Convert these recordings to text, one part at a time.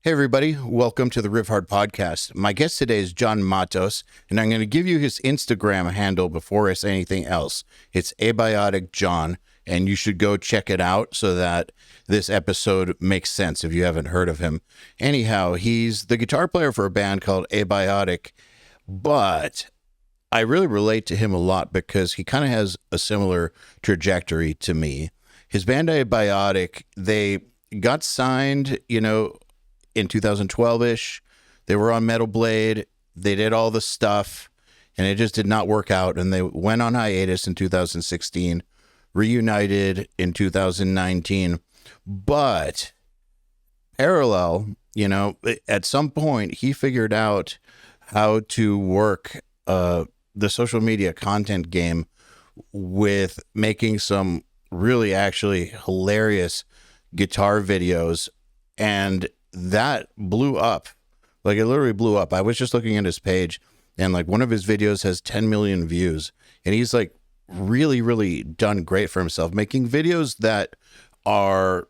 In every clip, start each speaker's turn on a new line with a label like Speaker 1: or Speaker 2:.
Speaker 1: Hey, everybody. Welcome to the Riffhard podcast. My guest today is John Matos, and I'm going to give you his Instagram handle before I say anything else. It's Abiotic John, and you should go check it out so that this episode makes sense if you haven't heard of him. Anyhow, he's the guitar player for a band called Abiotic, but I really relate to him a lot because he kind of has a similar trajectory to me. His band Abiotic, they got signed, in 2012-ish. They were on Metal Blade. They did all the stuff, and it just did not work out. And they went on hiatus in 2016, reunited in 2019. But parallel, at some point, he figured out how to work the social media content game with making some really actually hilarious guitar videos, and that blew up. Like, it literally blew up. I was just looking at his page, and like one of his videos has 10 million views, and he's like really done great for himself, making videos that are,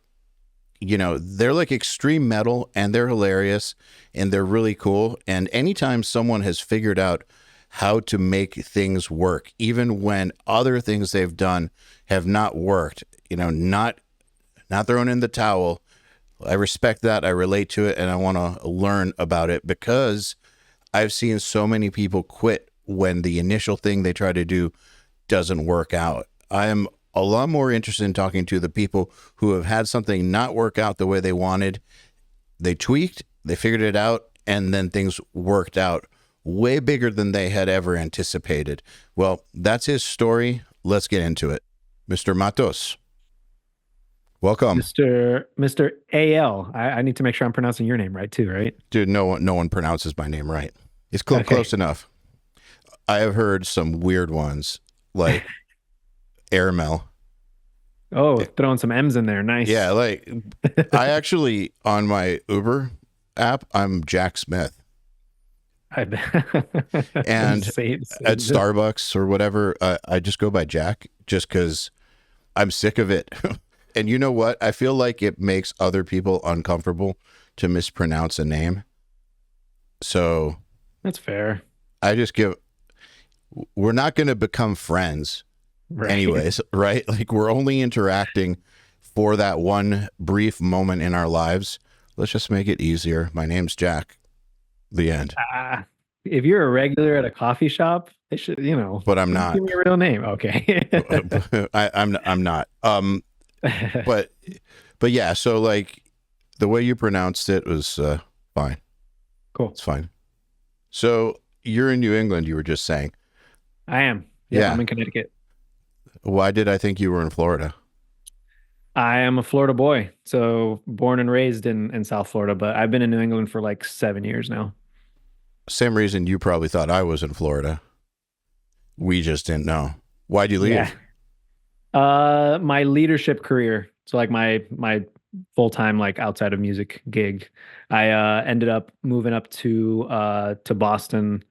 Speaker 1: they're like extreme metal, and they're hilarious, and they're really cool. And anytime someone has figured out how to make things work, even when other things they've done have not worked, not thrown in the towel, I respect that. I relate to it, and I want to learn about it because I've seen so many people quit when the initial thing they try to do doesn't work out. I am a lot more interested in talking to the people who have had something not work out the way they wanted. They tweaked, they figured it out, and then things worked out way bigger than they had ever anticipated. Well, that's his story. Let's get into it. Mr. Matos, welcome.
Speaker 2: Mr. Eyal. I need to make sure I'm pronouncing your name right too, right?
Speaker 1: Dude, no one pronounces my name right. It's
Speaker 2: Okay.
Speaker 1: close enough. I have heard some weird ones like Airmel.
Speaker 2: Oh, throwing some M's in there. Nice.
Speaker 1: Yeah, like I actually, on my Uber app, I'm Jack Smith.
Speaker 2: I bet.
Speaker 1: And at Starbucks or whatever, I just go by Jack just because I'm sick of it. And you know what? I feel like it makes other people uncomfortable to mispronounce a name. So
Speaker 2: that's fair.
Speaker 1: we're not going to become friends anyways, right? Like, we're only interacting for that one brief moment in our lives. Let's just make it easier. My name's Jack. The end.
Speaker 2: If you're a regular at a coffee shop, they should,
Speaker 1: But I'm not.
Speaker 2: Give me your real name. Okay.
Speaker 1: I'm not. But yeah, so like the way you pronounced it was fine.
Speaker 2: Cool.
Speaker 1: It's fine. So you're in New England, you were just saying.
Speaker 2: I am.
Speaker 1: Yeah.
Speaker 2: I'm in Connecticut.
Speaker 1: Why did I think you were in Florida?
Speaker 2: I am a Florida boy. So born and raised in South Florida, but I've been in New England for like 7 years now.
Speaker 1: Same reason you probably thought I was in Florida. We just didn't know. Why'd you leave?
Speaker 2: Yeah. My leadership career. So like my full-time, like outside of music gig, I ended up moving up to Boston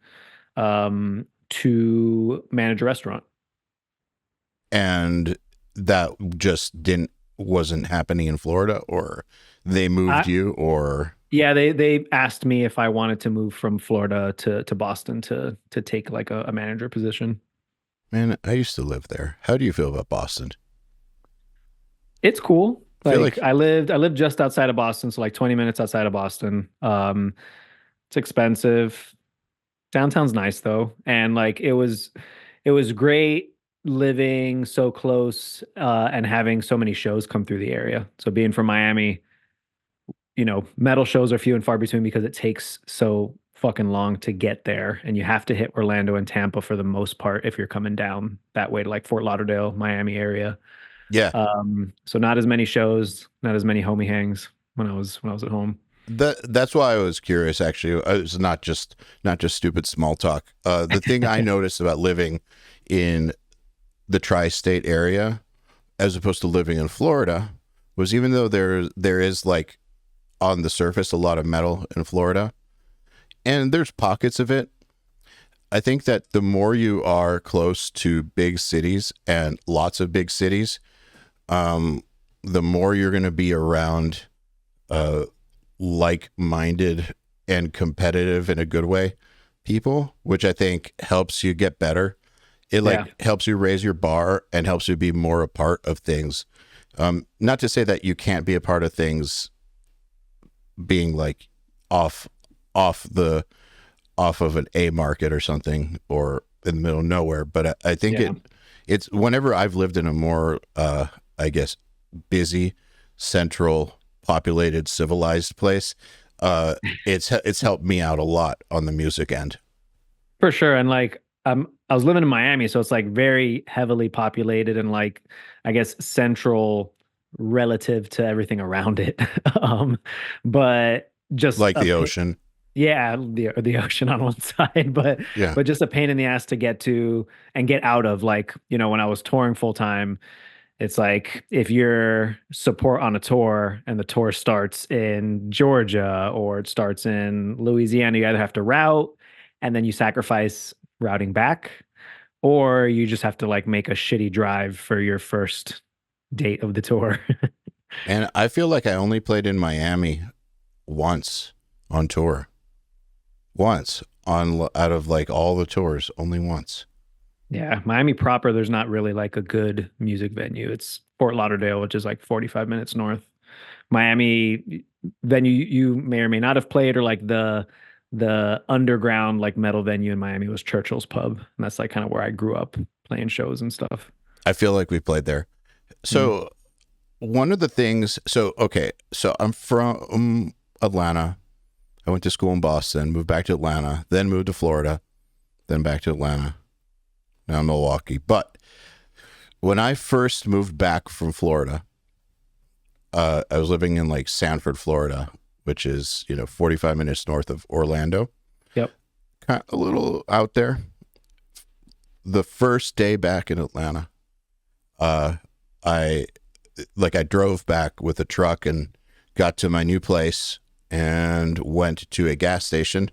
Speaker 2: to manage a restaurant.
Speaker 1: And that just wasn't happening in Florida, or they moved you, or?
Speaker 2: Yeah, they asked me if I wanted to move from Florida to Boston to take like a manager position.
Speaker 1: Man, I used to live there. How do you feel about Boston?
Speaker 2: It's cool.
Speaker 1: Like
Speaker 2: I lived just outside of Boston, so like 20 minutes outside of Boston. It's expensive. Downtown's nice though, and like it was great living so close and having so many shows come through the area. So being from Miami, metal shows are few and far between because it takes so fucking long to get there, and you have to hit Orlando and Tampa for the most part if you're coming down that way to like Fort Lauderdale, Miami area.
Speaker 1: Yeah.
Speaker 2: So not as many shows, not as many homie hangs when I was at home.
Speaker 1: That's why I was curious. Actually, it's not just stupid small talk. The thing I noticed about living in the tri-state area as opposed to living in Florida was, even though there is like on the surface a lot of metal in Florida, and there's pockets of it, I think that the more you are close to big cities and lots of big cities, the more you're going to be around like-minded and competitive in a good way people, which I think helps you get better. It
Speaker 2: Yeah.
Speaker 1: like helps you raise your bar and helps you be more a part of things. Not to say that you can't be a part of things being like off off the off of an A market or something, or in the middle of nowhere, but I think
Speaker 2: Yeah.
Speaker 1: it's whenever I've lived in a more I guess busy, central, populated, civilized place, it's helped me out a lot on the music end.
Speaker 2: For sure. And like I was living in Miami, so it's like very heavily populated and like I guess central relative to everything around it. um but just
Speaker 1: Like the ocean.
Speaker 2: yeah, the ocean on one side,
Speaker 1: Yeah.
Speaker 2: but just a pain in the ass to get to and get out of. Like, when I was touring full time, it's like if you're support on a tour and the tour starts in Georgia or it starts in Louisiana, you either have to route and then you sacrifice routing back, or you just have to like make a shitty drive for your first date of the tour.
Speaker 1: And I feel like I only played in Miami once on tour. Once on out of like all the tours, only once.
Speaker 2: Yeah, Miami proper, there's not really like a good music venue. It's Fort Lauderdale, which is like 45 minutes north. Miami venue you may or may not have played, or like the underground like metal venue in Miami was Churchill's Pub, and that's like kind of where I grew up playing shows and stuff.
Speaker 1: I feel like we played there.
Speaker 2: Mm.
Speaker 1: So one of the things, so okay, so I'm from Atlanta. I went to school in Boston, moved back to Atlanta, then moved to Florida, then back to Atlanta, now Milwaukee. But when I first moved back from Florida, I was living in like Sanford, Florida, which is 45 minutes north of Orlando,
Speaker 2: Yep.
Speaker 1: kind of a little out there. The first day back in Atlanta, I I drove back with a truck and got to my new place and went to a gas station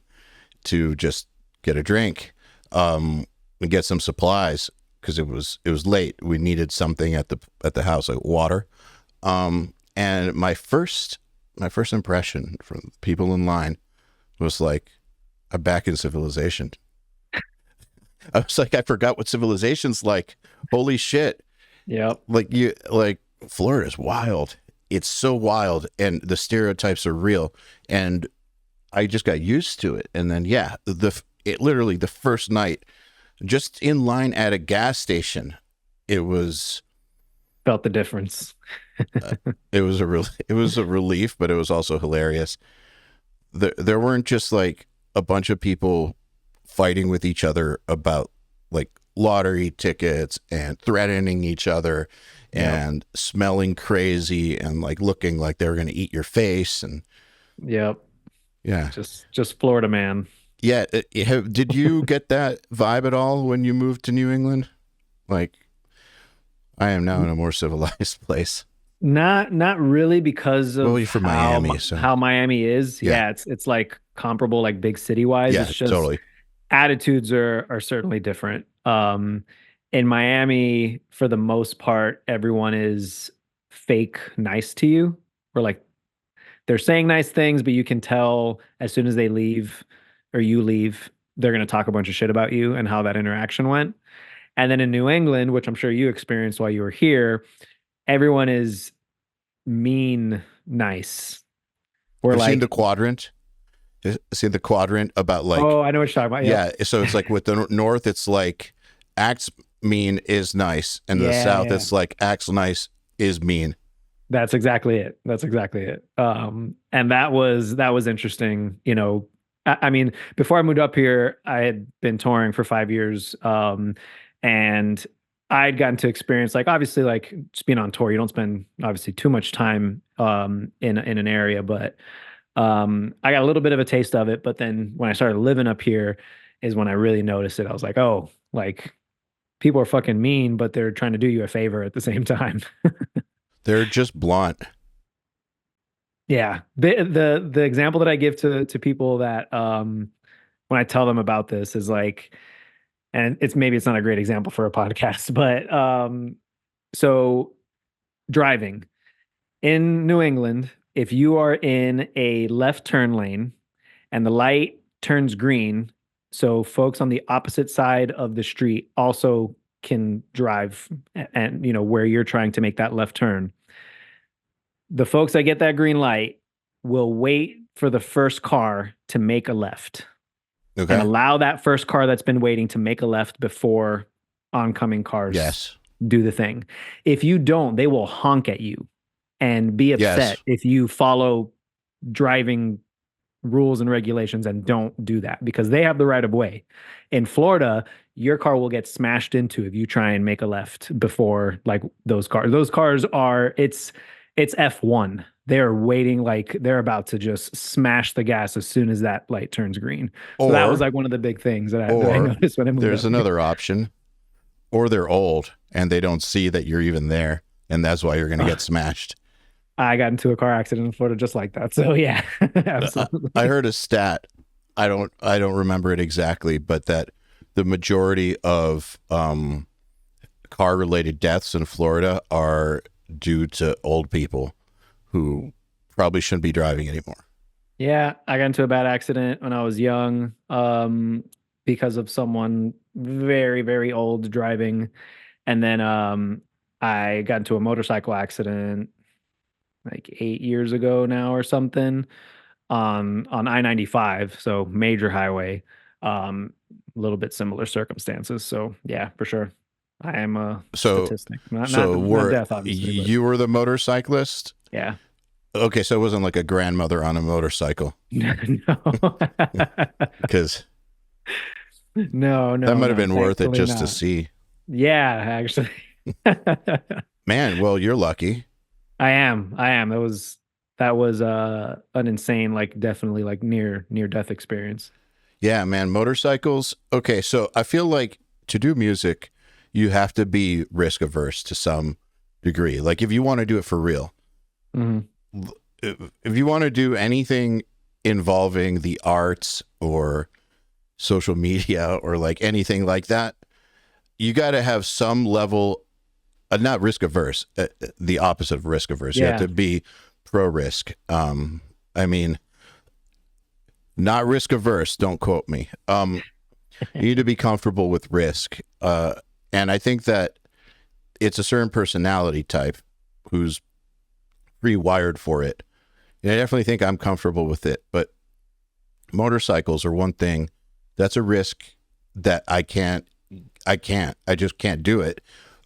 Speaker 1: to just get a drink, and get some supplies because it was late. We needed something at the house, like water. And my first impression from people in line was like, I'm back in civilization. I was like, I forgot what civilization's like. Holy shit.
Speaker 2: Yep.
Speaker 1: Like Florida's wild. It's so wild, and the stereotypes are real. And I just got used to it. And then it literally the first night, just in line at a gas station, it was
Speaker 2: Felt the difference.
Speaker 1: it was it was a relief, but it was also hilarious. There weren't just like a bunch of people fighting with each other about like lottery tickets and threatening each other and smelling crazy and like looking like they were going to eat your face. And
Speaker 2: Yep.
Speaker 1: yeah,
Speaker 2: Just Florida man.
Speaker 1: yeah. Did you get that vibe at all when you moved to New England? Like, I am now in a more civilized place.
Speaker 2: Not really, because
Speaker 1: Well,
Speaker 2: of
Speaker 1: you're from
Speaker 2: how
Speaker 1: Miami, so
Speaker 2: how Miami is.
Speaker 1: yeah,
Speaker 2: Yeah, it's like comparable, like big city wise.
Speaker 1: yeah,
Speaker 2: It's just
Speaker 1: totally.
Speaker 2: attitudes are certainly different. In Miami, for the most part, everyone is fake nice to you, or like they're saying nice things, but you can tell as soon as they leave or you leave, they're going to talk a bunch of shit about you and how that interaction went. And then in New England, which I'm sure you experienced while you were here, everyone is mean nice. We're
Speaker 1: I've seen the
Speaker 2: like,
Speaker 1: quadrant. Seen the quadrant about like,
Speaker 2: oh, I know what you're talking about. Yep.
Speaker 1: yeah. So it's like with the north, it's like acts mean is nice, and the
Speaker 2: Yeah,
Speaker 1: south,
Speaker 2: yeah.
Speaker 1: it's like acts nice is mean.
Speaker 2: That's exactly it. That's exactly it. And that was interesting. I mean, before I moved up here, I had been touring for 5 years, and I'd gotten to experience, like, obviously, like just being on tour, you don't spend obviously too much time in an area, but I got a little bit of a taste of it. But then when I started living up here, is when I really noticed it. I was like, oh, like people are fucking mean, but they're trying to do you a favor at the same time.
Speaker 1: They're just blunt.
Speaker 2: Yeah. The example that I give to people that when I tell them about this is like, and it's not a great example for a podcast, but so driving in New England, if you are in a left turn lane and the light turns green, so folks on the opposite side of the street also can drive and where you're trying to make that left turn. The folks that get that green light will wait for the first car to make a left and
Speaker 1: Okay.
Speaker 2: allow that first car that's been waiting to make a left before oncoming cars
Speaker 1: Yes.
Speaker 2: do the thing. If you don't, they will honk at you and be
Speaker 1: Yes.
Speaker 2: upset if you follow driving rules and regulations and don't do that because they have the right of way. In Florida, your car will get smashed into if you try and make a left before like those cars. Those cars are it's F1. They're waiting like they're about to just smash the gas as soon as that light turns green. So that was
Speaker 1: Or
Speaker 2: like one of the big things that I
Speaker 1: or
Speaker 2: noticed when I moved
Speaker 1: there's
Speaker 2: out here.
Speaker 1: another option. Or they're old and they don't see that you're even there, and that's why you're going to get smashed.
Speaker 2: I got into a car accident in Florida just like that. So yeah,
Speaker 1: I
Speaker 2: absolutely.
Speaker 1: I heard a stat. I don't remember it exactly, but that the majority of car related deaths in Florida are due to old people who probably shouldn't be driving anymore.
Speaker 2: Yeah, I got into a bad accident when I was young, because of someone very, very old driving. And then I got into a motorcycle accident like 8 years ago now or something on I-95, so major highway. A little bit similar circumstances. So yeah, for sure. I am a
Speaker 1: So
Speaker 2: statistic. Not not
Speaker 1: so
Speaker 2: not
Speaker 1: were
Speaker 2: death, obviously, but
Speaker 1: you were the motorcyclist?
Speaker 2: yeah.
Speaker 1: Okay, so it wasn't like a grandmother on a motorcycle,
Speaker 2: No.
Speaker 1: because
Speaker 2: No,
Speaker 1: that
Speaker 2: no,
Speaker 1: might have
Speaker 2: no.
Speaker 1: been worth it
Speaker 2: Thankfully
Speaker 1: just to
Speaker 2: not.
Speaker 1: see.
Speaker 2: Yeah, actually.
Speaker 1: Man, well, you're lucky.
Speaker 2: I am. I am. That was an insane, like definitely like near death experience.
Speaker 1: Yeah, man, motorcycles. Okay, so I feel like to do music, you have to be risk averse to some degree. Like if you want to do it for real,
Speaker 2: Hmm.
Speaker 1: if you want to do anything involving the arts or social media or like anything like that, you got to have some level, not risk averse, the opposite of risk averse. You have
Speaker 2: Yeah.
Speaker 1: to be pro risk. I mean, not risk averse. Don't quote me. You need to be comfortable with risk. And I think that it's a certain personality type who's pre-wired for it. And I definitely think I'm comfortable with it. But motorcycles are one thing. That's a risk that I just can't do it.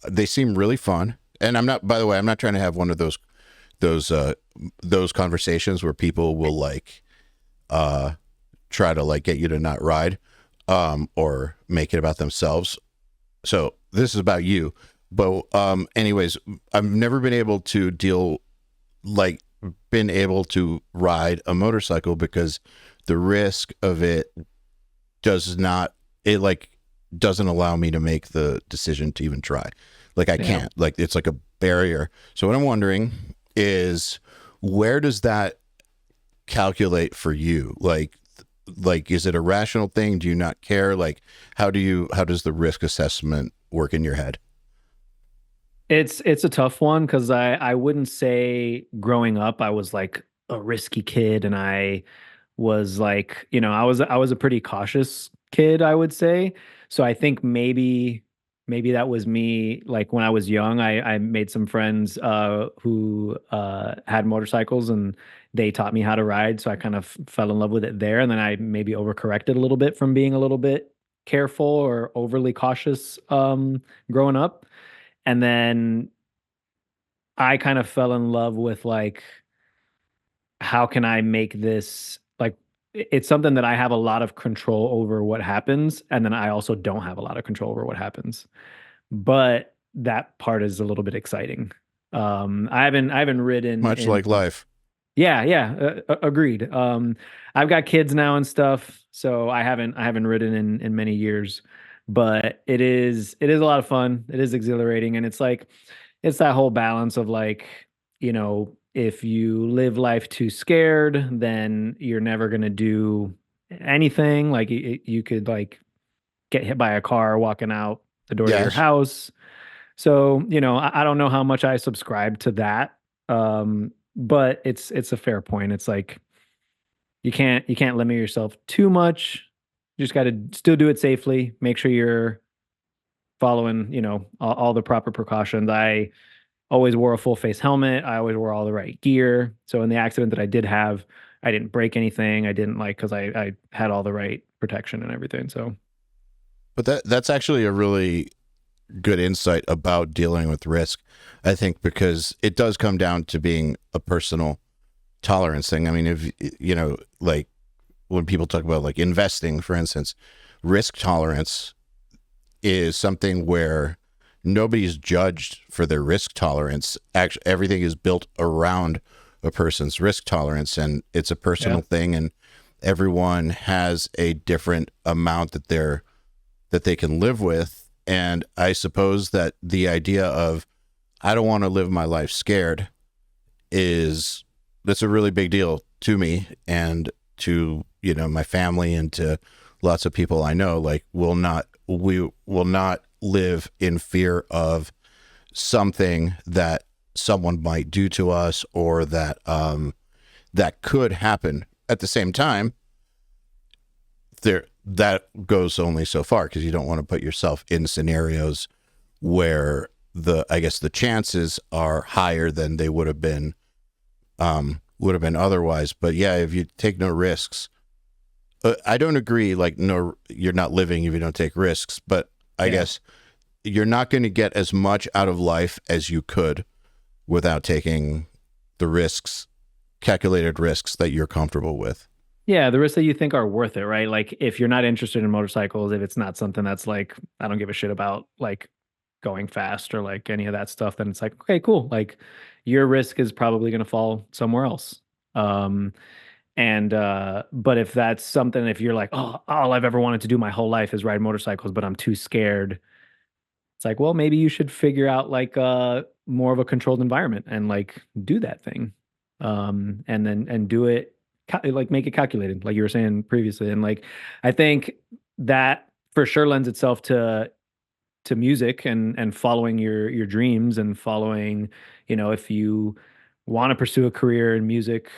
Speaker 1: They seem really fun. And I'm not, by the way, I'm not trying to have one of those those conversations where people will like try to like get you to not ride or make it about themselves. So this is about you. But anyways, I've never been able to like been able to ride a motorcycle because the risk of it does not it like doesn't allow me to make the decision to even try. Like I
Speaker 2: Yeah.
Speaker 1: can't. Like it's like a barrier. So what I'm wondering is, where does that calculate for you? Like is it a rational thing? Do you not care? Like how does the risk assessment work in your head?
Speaker 2: It's a tough one because I wouldn't say growing up I was like a risky kid and I was like, I was a pretty cautious kid, I would say. So I think maybe that was me like when I was young, I made some friends who had motorcycles and they taught me how to ride, so I kind of fell in love with it there and then I maybe overcorrected a little bit from being a little bit careful or overly cautious growing up. And then I kind of fell in love with like how can I make this like it's something that I have a lot of control over what happens, and then I also don't have a lot of control over what happens. But that part is a little bit exciting. I haven't ridden
Speaker 1: Much
Speaker 2: in
Speaker 1: like life.
Speaker 2: yeah, yeah, agreed. I've got kids now and stuff, so I haven't ridden in many years, but it is a lot of fun. It is exhilarating, and it's like it's that whole balance of like, if you live life too scared, then you're never gonna do anything. Like you could like get hit by a car walking out the door to your
Speaker 1: Yes.
Speaker 2: house. So, I don't know how much I subscribe to that. but it's a fair point. It's like you can't limit yourself too much. You just got to still do it safely. Make sure you're following, all the proper precautions. I always wore a full face helmet. I always wore all the right gear. So in the accident that I did have, I didn't break anything. I didn't like because I had all the right protection and everything. So
Speaker 1: But that's actually a really good insight about dealing with risk, I think, because it does come down to being a personal tolerance thing. I mean, if like when people talk about like investing, for instance, risk tolerance is something where nobody's judged for their risk tolerance. Actually, everything is built around a person's risk tolerance, and it's a
Speaker 2: yeah,
Speaker 1: personal thing, and everyone has a different amount that they can live with. And I suppose that the idea of I don't want to live my life scared is that's a really big deal to me and to my family and to lots of people I know. Like we will not live in fear of something that someone might do to us or that could happen. At the same time, there that goes only so far because you don't want to put yourself in scenarios where I guess the chances are higher than they would have been otherwise. But yeah, if you take no risks, I don't agree. Like, no, you're not living if you don't take risks. But I
Speaker 2: yeah.
Speaker 1: guess you're not going to get as much out of life as you could without taking the risks, calculated risks that you're comfortable with.
Speaker 2: Yeah, the risks that you think are worth it, right? Like if you're not interested in motorcycles, if it's not something that's like I don't give a shit about like going fast or like any of that stuff, then it's like, okay, cool. Like your risk is probably going to fall somewhere else. Um and but if that's something if you're like, "Oh, all I've ever wanted to do my whole life is ride motorcycles, but I'm too scared." It's like, well, maybe you should figure out like more of a controlled environment and like do that thing. And then and do it like make it calculated, like you were saying previously. And like I think that for sure lends itself to music and following your dreams and following, if you want to pursue a career in music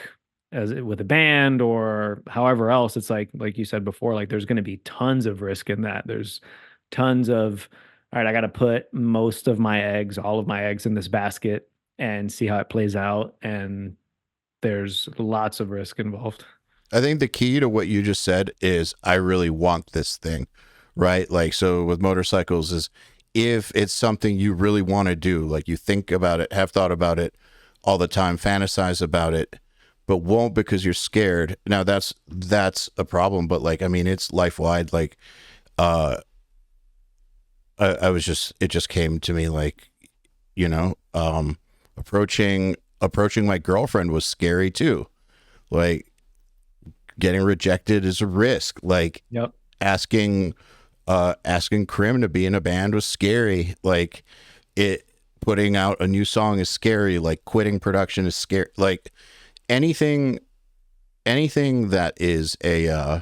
Speaker 2: as with a band or however else, it's like you said before, like there's going to be tons of risk in that. There's tons of, all right, I got to put most of my eggs, all of my eggs in this basket and see how it plays out. And there's lots of risk involved.
Speaker 1: I think the key to what you just said is I really want this thing, right? Like, so with motorcycles is if it's something you really want to do, like you think about it, have thought about it all the time, fantasize about it, but won't because you're scared. Now that's a problem, but like, I mean, it's life wide. Like, uh, I was just, it just came to me like, you know, um, approaching my girlfriend was scary too. Like, getting rejected is a risk. Like
Speaker 2: Yep.
Speaker 1: asking asking Krim to be in a band was scary. Like it putting out a new song is scary. Like quitting production is scary. Like anything anything that is a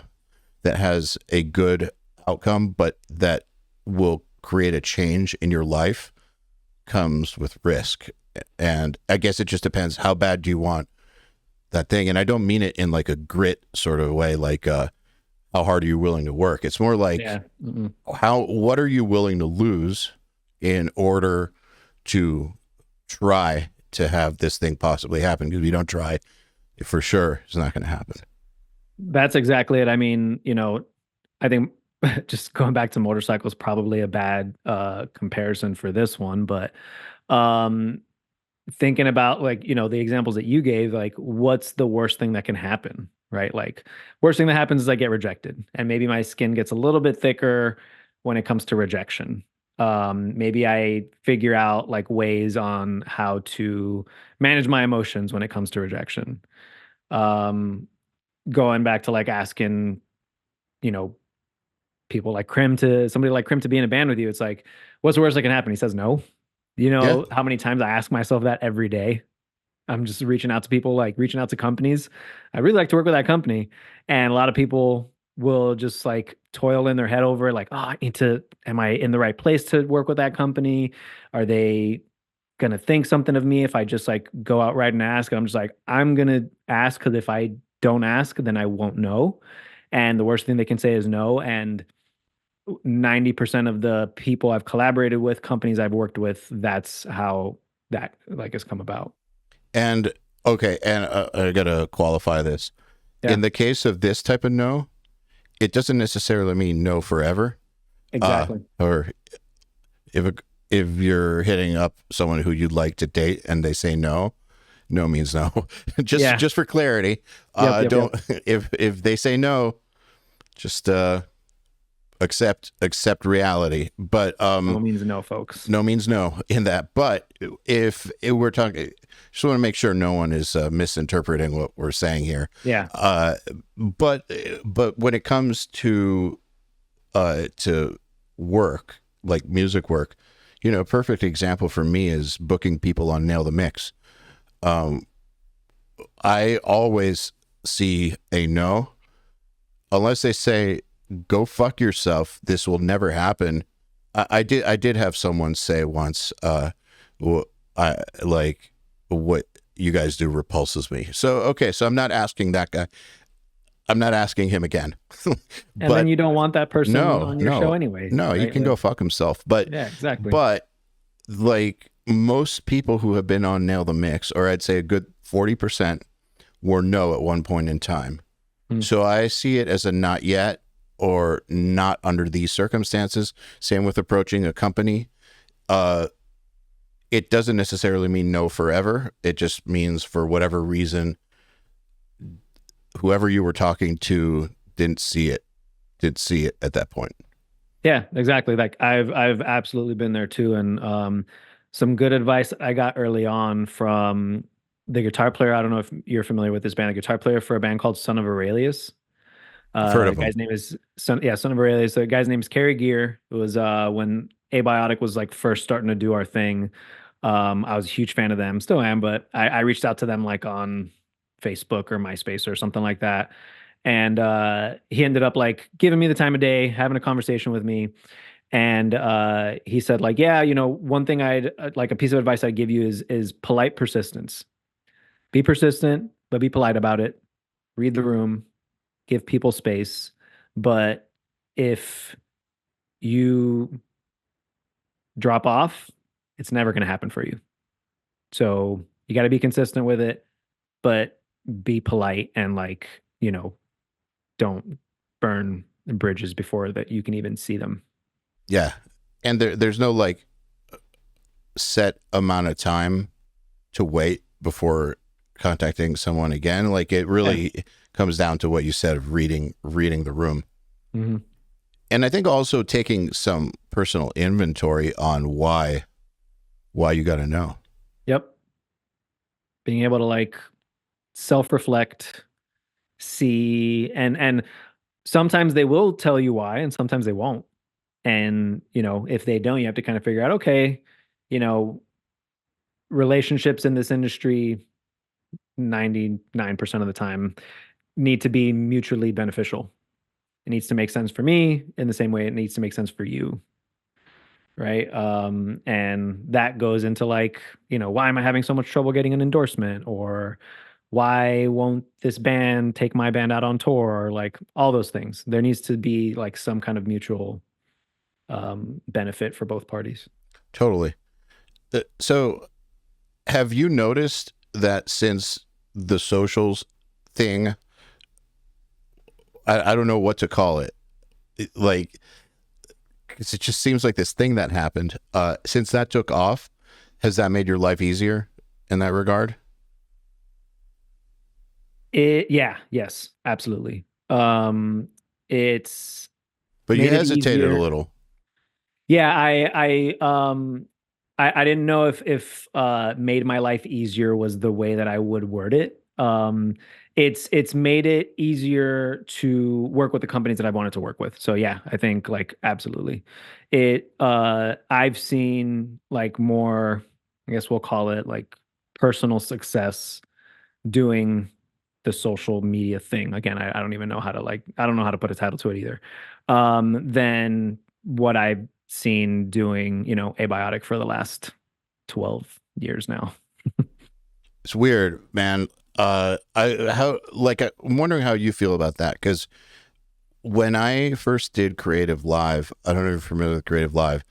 Speaker 1: that has a good outcome but that will create a change in your life comes with risk. And I guess it just depends how bad do you want that thing. And I don't mean it in like a grit sort of way, like how hard are you willing to work? It's more like
Speaker 2: Yeah. Mm-mm.
Speaker 1: what are you willing to lose in order to try to have this thing possibly happen? Because if you don't try, for sure it's not going to happen.
Speaker 2: That's exactly it. I mean, I think just going back to motorcycles probably a bad comparison for this one, but um thinking about like, the examples that you gave, like what's the worst thing that can happen, right? Like worst thing that happens is I get rejected and maybe my skin gets a little bit thicker when it comes to rejection. Maybe I figure out like ways on how to manage my emotions when it comes to rejection. Um, Going back to like asking, you know, people like Krim to somebody like Krim to be in a band with you, it's like, what's the worst that can happen? He says no. You
Speaker 1: Yeah.
Speaker 2: know how many times I ask myself that every day? I'm just reaching out to people, like reaching out to companies. I really like to work with that company. And a lot of people will just like toil in their head over like, oh, am I in the right place to work with that company? Are they gonna think something of me if I just like go outright and ask. I'm just like, I'm gonna ask because if I don't ask, then I won't know. And the worst thing they can say is no. And 90% of the people I've collaborated with, companies I've worked with, that's how that like has come about.
Speaker 1: And okay, and I gotta qualify this.
Speaker 2: Yeah,
Speaker 1: In the case of this type of no, it doesn't necessarily mean no forever.
Speaker 2: exactly.
Speaker 1: Or if if you're hitting up someone who you'd like to date and they say no, no means no. just
Speaker 2: Yeah.
Speaker 1: just for clarity,
Speaker 2: Yep. Yep.
Speaker 1: don't
Speaker 2: Yep.
Speaker 1: if they say no, just accept reality. But
Speaker 2: No means no, folks.
Speaker 1: no means no in that. But if we're talking, just want to make sure no one is misinterpreting what we're saying here.
Speaker 2: Yeah.
Speaker 1: But when it comes to work, like music work, a perfect example for me is booking people on Nail the Mix. I always see a no, unless they say, "Go fuck yourself. This will never happen." I did have someone say once, I like what you guys do repulses me. So okay, so I'm not asking that guy. I'm not asking him again.
Speaker 2: And then
Speaker 1: But
Speaker 2: you don't want that person
Speaker 1: no,
Speaker 2: on your show
Speaker 1: no,
Speaker 2: anyway,
Speaker 1: no, he
Speaker 2: right?
Speaker 1: can
Speaker 2: Like,
Speaker 1: go fuck himself. But
Speaker 2: yeah, exactly.
Speaker 1: but like most people who have been on Nail the Mix, or I'd say a good 40% were no at one point in time.
Speaker 2: Hmm.
Speaker 1: So I see it as a not yet or not under these circumstances. Same with approaching a company. It doesn't necessarily mean no forever. It just means for whatever reason, whoever you were talking to did see it at that point.
Speaker 2: Yeah, exactly. Like I've absolutely been there too. And some good advice I got early on from the guitar player. I don't know if you're familiar with this band, a guitar player for a band called Son of Aurelius.
Speaker 1: I've heard of
Speaker 2: Guy's
Speaker 1: them.
Speaker 2: name is Son of Aurelius. The guy's name is Kerry Gear. It was when Abiotic was like first starting to do our thing. I was a huge fan of them, still am, but I reached out to them like on Facebook or MySpace or something like that. And he ended up like giving me the time of day, having a conversation with me. And he said, like, yeah, one thing I'd like a piece of advice I'd give you is polite persistence. Be persistent, but be polite about it. Read the room, give people space. But if you drop off, it's never going to happen for you. So you got to be consistent with it, but be polite and like, don't burn bridges before that you can even see them.
Speaker 1: Yeah. And there's no like set amount of time to wait before contacting someone again. Like it
Speaker 2: Yeah.
Speaker 1: really comes down to what you said of reading the room.
Speaker 2: Hmm.
Speaker 1: And I think also taking some personal inventory on why you got to know.
Speaker 2: Yep. Being able to like self-reflect, see, and sometimes they will tell you why, and sometimes they won't. And if they don't, you have to kind of figure out, okay, you know, relationships in this industry 99% of the time need to be mutually beneficial. It needs to make sense for me in the same way it needs to make sense for you. Right. And that goes into like, why am I having so much trouble getting an endorsement? Or why won't this band take my band out on tour? Or like all those things. There needs to be like some kind of mutual benefit for both parties.
Speaker 1: Totally. So have you noticed that since the socials thing, I don't know what to call it, like 'cause it just seems like this thing that happened, since that took off, has that made your life easier in that regard?
Speaker 2: Yeah, yes, absolutely. It's
Speaker 1: But you
Speaker 2: made it
Speaker 1: hesitated a
Speaker 2: easier.
Speaker 1: little.
Speaker 2: Yeah, I didn't know if made my life easier was the way that I would word it. It's made it easier to work with the companies that I wanted to work with. So yeah, I think like absolutely. I've seen like more, I guess we'll call it like personal success doing the social media thing. Again, I don't even know how to like I don't know how to put a title to it either. Than what I've seen doing, Abiotic for the last 12 years now.
Speaker 1: It's weird, man. I'm wondering how you feel about that, because when I first did Creative Live, I don't know if you're familiar with Creative Live.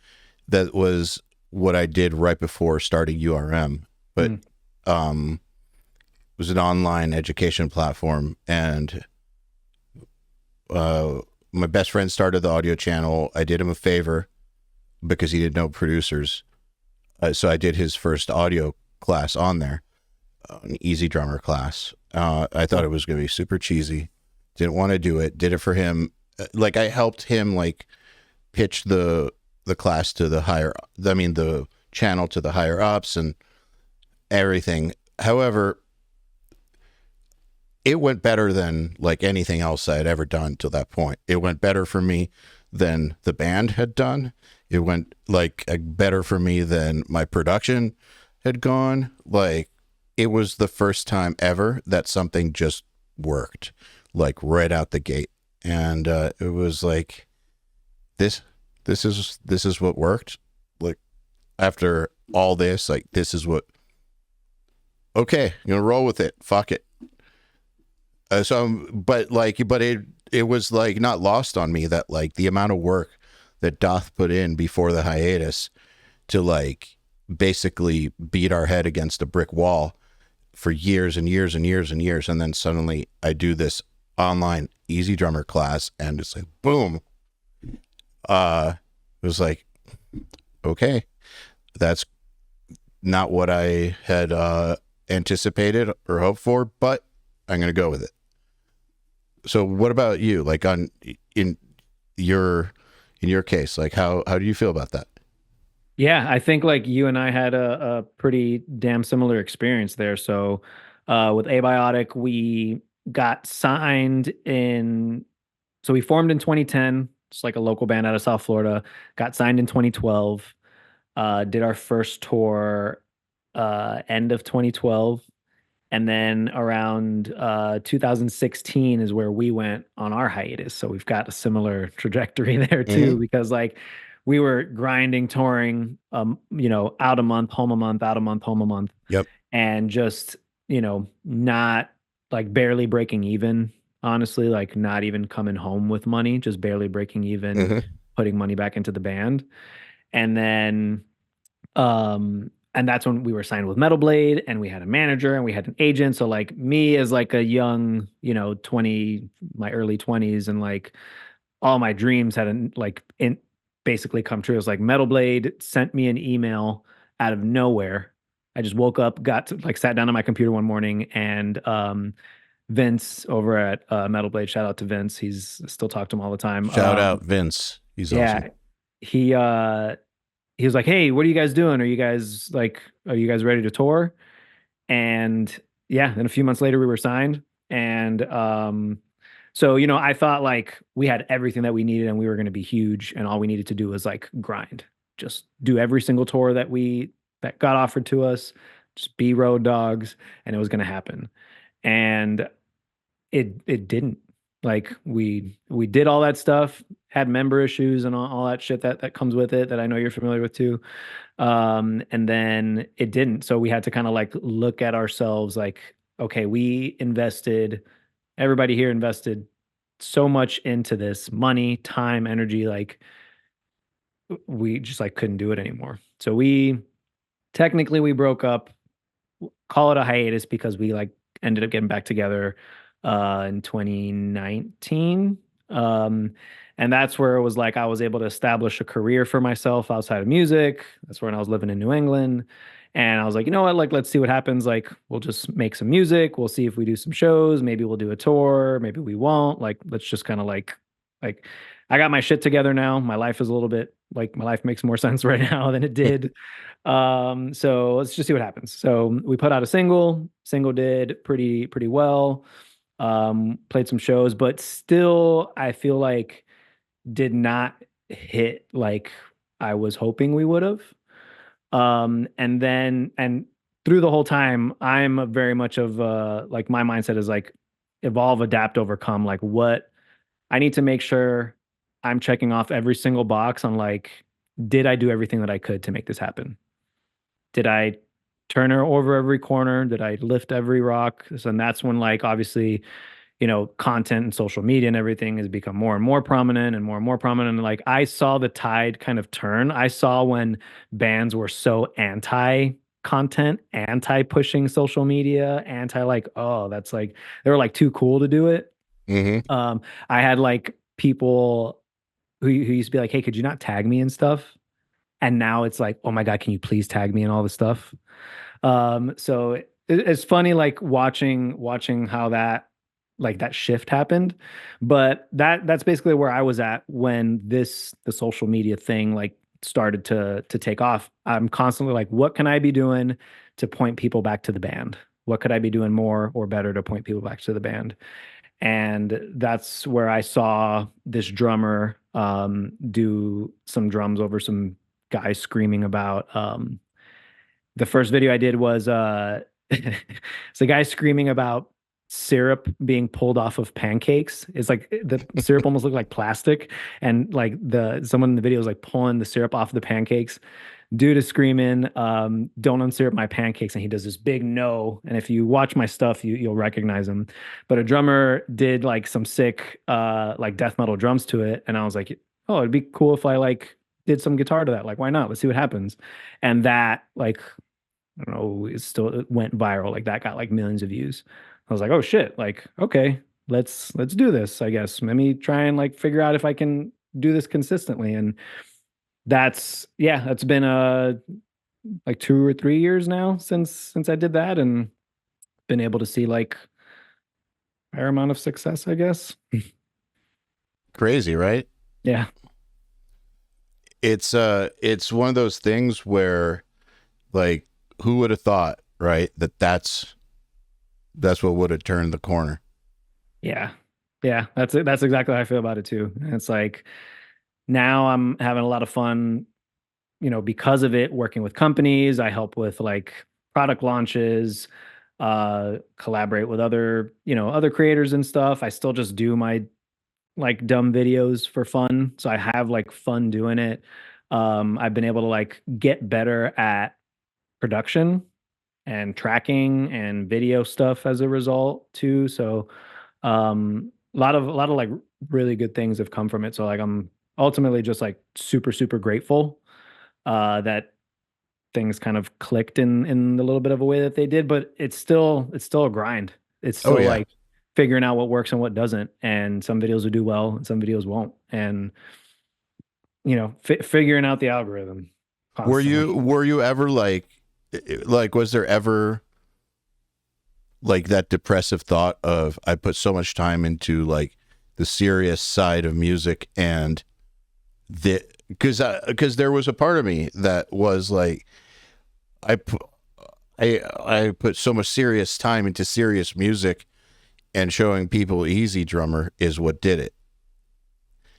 Speaker 1: That was what I did right before starting URM, but
Speaker 2: Mm.
Speaker 1: it was an online education platform, and uh, my best friend started the audio channel. I did him a favor because he didn't know producers, so I did his first audio class on there, an easy drummer class. I thought
Speaker 2: Cool.
Speaker 1: it was going to be super cheesy. Didn't want to do it. Did it for him. Like I helped him like pitch the class to the higher. I mean the channel to the higher ups and everything. However, it went better than like anything else I had ever done till that point. It went better for me than the band had done. It went like better for me than my production had gone. Like it was the first time ever that something just worked, like right out the gate. And it was like this this is what worked. Like after all this, like this is what, okay, I'm gonna roll with it. Fuck it. But it was like not lost on me that like the amount of work that Doth put in before the hiatus to like basically beat our head against a brick wall for years and years and years and years, and then suddenly I do this online easy drummer class, and it's like boom. It was like, okay, that's not what I had anticipated or hoped for, but I'm gonna go with it. So what about you? Like in your in your case, like how do you feel about that?
Speaker 2: Yeah, I think like you and I had a pretty damn similar experience there. So, with Abiotic, we got signed in, so we formed in 2010. It's like a local band out of South Florida. Got signed in 2012. Did our first tour end of 2012. And then around 2016 is where we went on our hiatus. So we've got a similar trajectory there
Speaker 1: Mm-hmm.
Speaker 2: too, because like we were grinding, touring, out a month, home a month, out a month, home a month,
Speaker 1: Yep.
Speaker 2: and just, not like barely breaking even, honestly, like not even coming home with money, just barely breaking even,
Speaker 1: Mm-hmm.
Speaker 2: putting money back into the band. And then and that's when we were signed with Metal Blade and we had a manager and we had an agent. So like me as like a young, 20, my early 20s, and like all my dreams had like in basically come true. It was like Metal Blade sent me an email out of nowhere. I just woke up, got to like sat down on my computer one morning, and Vince over at Metal Blade, shout out to Vince. He's still talk to him all the time.
Speaker 1: Shout out Vince. He's awesome.
Speaker 2: Yeah, he he was like, "Hey, what are you guys doing? Are you guys ready to tour?" And yeah, then a few months later we were signed. And so, I thought like we had everything that we needed and we were going to be huge, and all we needed to do was like grind. Just do every single tour that got offered to us, just be road dogs, and it was going to happen. And it didn't. Like we did all that stuff, had member issues and all that shit that comes with it, that I know you're familiar with too. And then it didn't. So we had to kind of like look at ourselves like, okay, we invested, everybody here invested so much into this money, time, energy, like we just like couldn't do it anymore. So we technically we broke up, call it a hiatus, because we like ended up getting back together in 2019. Um and that's where it was like I was able to establish a career for myself outside of music. That's when I was living in New England. And I was like, you know what, like let's see what happens. Like we'll just make some music. We'll see if we do some shows. Maybe we'll do a tour. Maybe we won't. Like let's just kind of like I got my shit together now. My life is a little bit like my life makes more sense right now than it did. So let's just see what happens. So we put out a single. Single did pretty well. Played some shows, but still I feel like did not hit like I was hoping we would have. And through the whole time, I'm a very much of like my mindset is like evolve, adapt, overcome. Like what I need to make sure I'm checking off every single box on like, did I do everything that I could to make this happen? Did I turn her over every corner? Did I lift every rock? So, and that's when, like, obviously, content and social media and everything has become more and more prominent and more and more prominent. And like, I saw the tide kind of turn. I saw when bands were so anti content, anti pushing social media, anti like, oh, that's like, they were like too cool to do it.
Speaker 1: Mm-hmm.
Speaker 2: I had like people who used to be like, hey, could you not tag me and stuff? And now it's like, oh my God, can you please tag me and all this stuff? So it's funny, like watching how that like that shift happened. But that's basically where I was at when the social media thing like started to take off. I'm constantly like, what can I be doing to point people back to the band? What could I be doing more or better to point people back to the band? And that's where I saw this drummer do some drums over some guys screaming about the first video I did was it's a guy screaming about syrup being pulled off of pancakes. It's like the syrup almost looked like plastic, and like the someone in the video is like pulling the syrup off the pancakes. Dude is screaming, "Don't unsyrup my pancakes!" And he does this big no. And if you watch my stuff, you'll recognize him. But a drummer did like some sick like death metal drums to it, and I was like, "Oh, it'd be cool if I like did some guitar to that. Like, why not? Let's see what happens." And that like I don't know, it went viral. Like that got like millions of views. I was like, oh shit, like, okay, let's do this, I guess. Let me try and like figure out if I can do this consistently. And that's been like 2 or 3 years now since I did that and been able to see like a fair amount of success, I guess.
Speaker 1: Crazy, right?
Speaker 2: Yeah.
Speaker 1: It's one of those things where, like, who would have thought, right, that's what would have turned the corner.
Speaker 2: Yeah. Yeah. That's it. That's exactly how I feel about it too. And it's like now I'm having a lot of fun, because of it, working with companies. I help with like product launches, collaborate with other creators and stuff. I still just do my like dumb videos for fun. So I have like fun doing it. I've been able to like get better at production and tracking and video stuff as a result too. So a lot of like really good things have come from it. So like I'm ultimately just like super super grateful that things kind of clicked in the little bit of a way that they did, but it's still a grind. It's
Speaker 1: Oh
Speaker 2: still
Speaker 1: yeah.
Speaker 2: like figuring out what works and what doesn't, and some videos will do well and some videos won't, and figuring out the algorithm
Speaker 1: Were
Speaker 2: constantly.
Speaker 1: you ever like was there ever like that depressive thought of, I put so much time into like the serious side of music, and because there was a part of me that was like, I put I put so much serious time into serious music, and showing people easy drummer is what did it.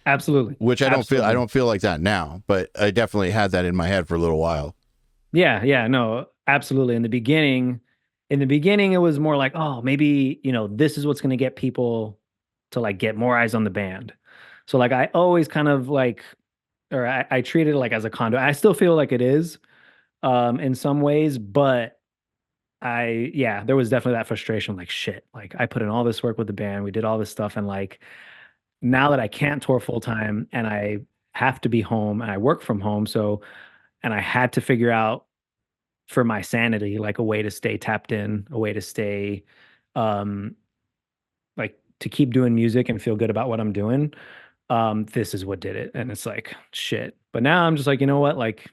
Speaker 2: Absolutely.
Speaker 1: Which I
Speaker 2: Absolutely.
Speaker 1: don't feel like that now, but I definitely had that in my head for a little while.
Speaker 2: Yeah, yeah, no, absolutely. In the beginning, it was more like, oh, maybe, this is what's going to get people to like get more eyes on the band. So like I always kind of like, or I treat it like as a condo. I still feel like it is, in some ways, but yeah, there was definitely that frustration. Like shit, like I put in all this work with the band, we did all this stuff, and like now that I can't tour full time and I have to be home and I work from home, so and I had to figure out for my sanity, like a way to stay tapped in, a way to stay, um, like to keep doing music and feel good about what I'm doing. This is what did it. And it's like, shit. But now I'm just like, you know what? Like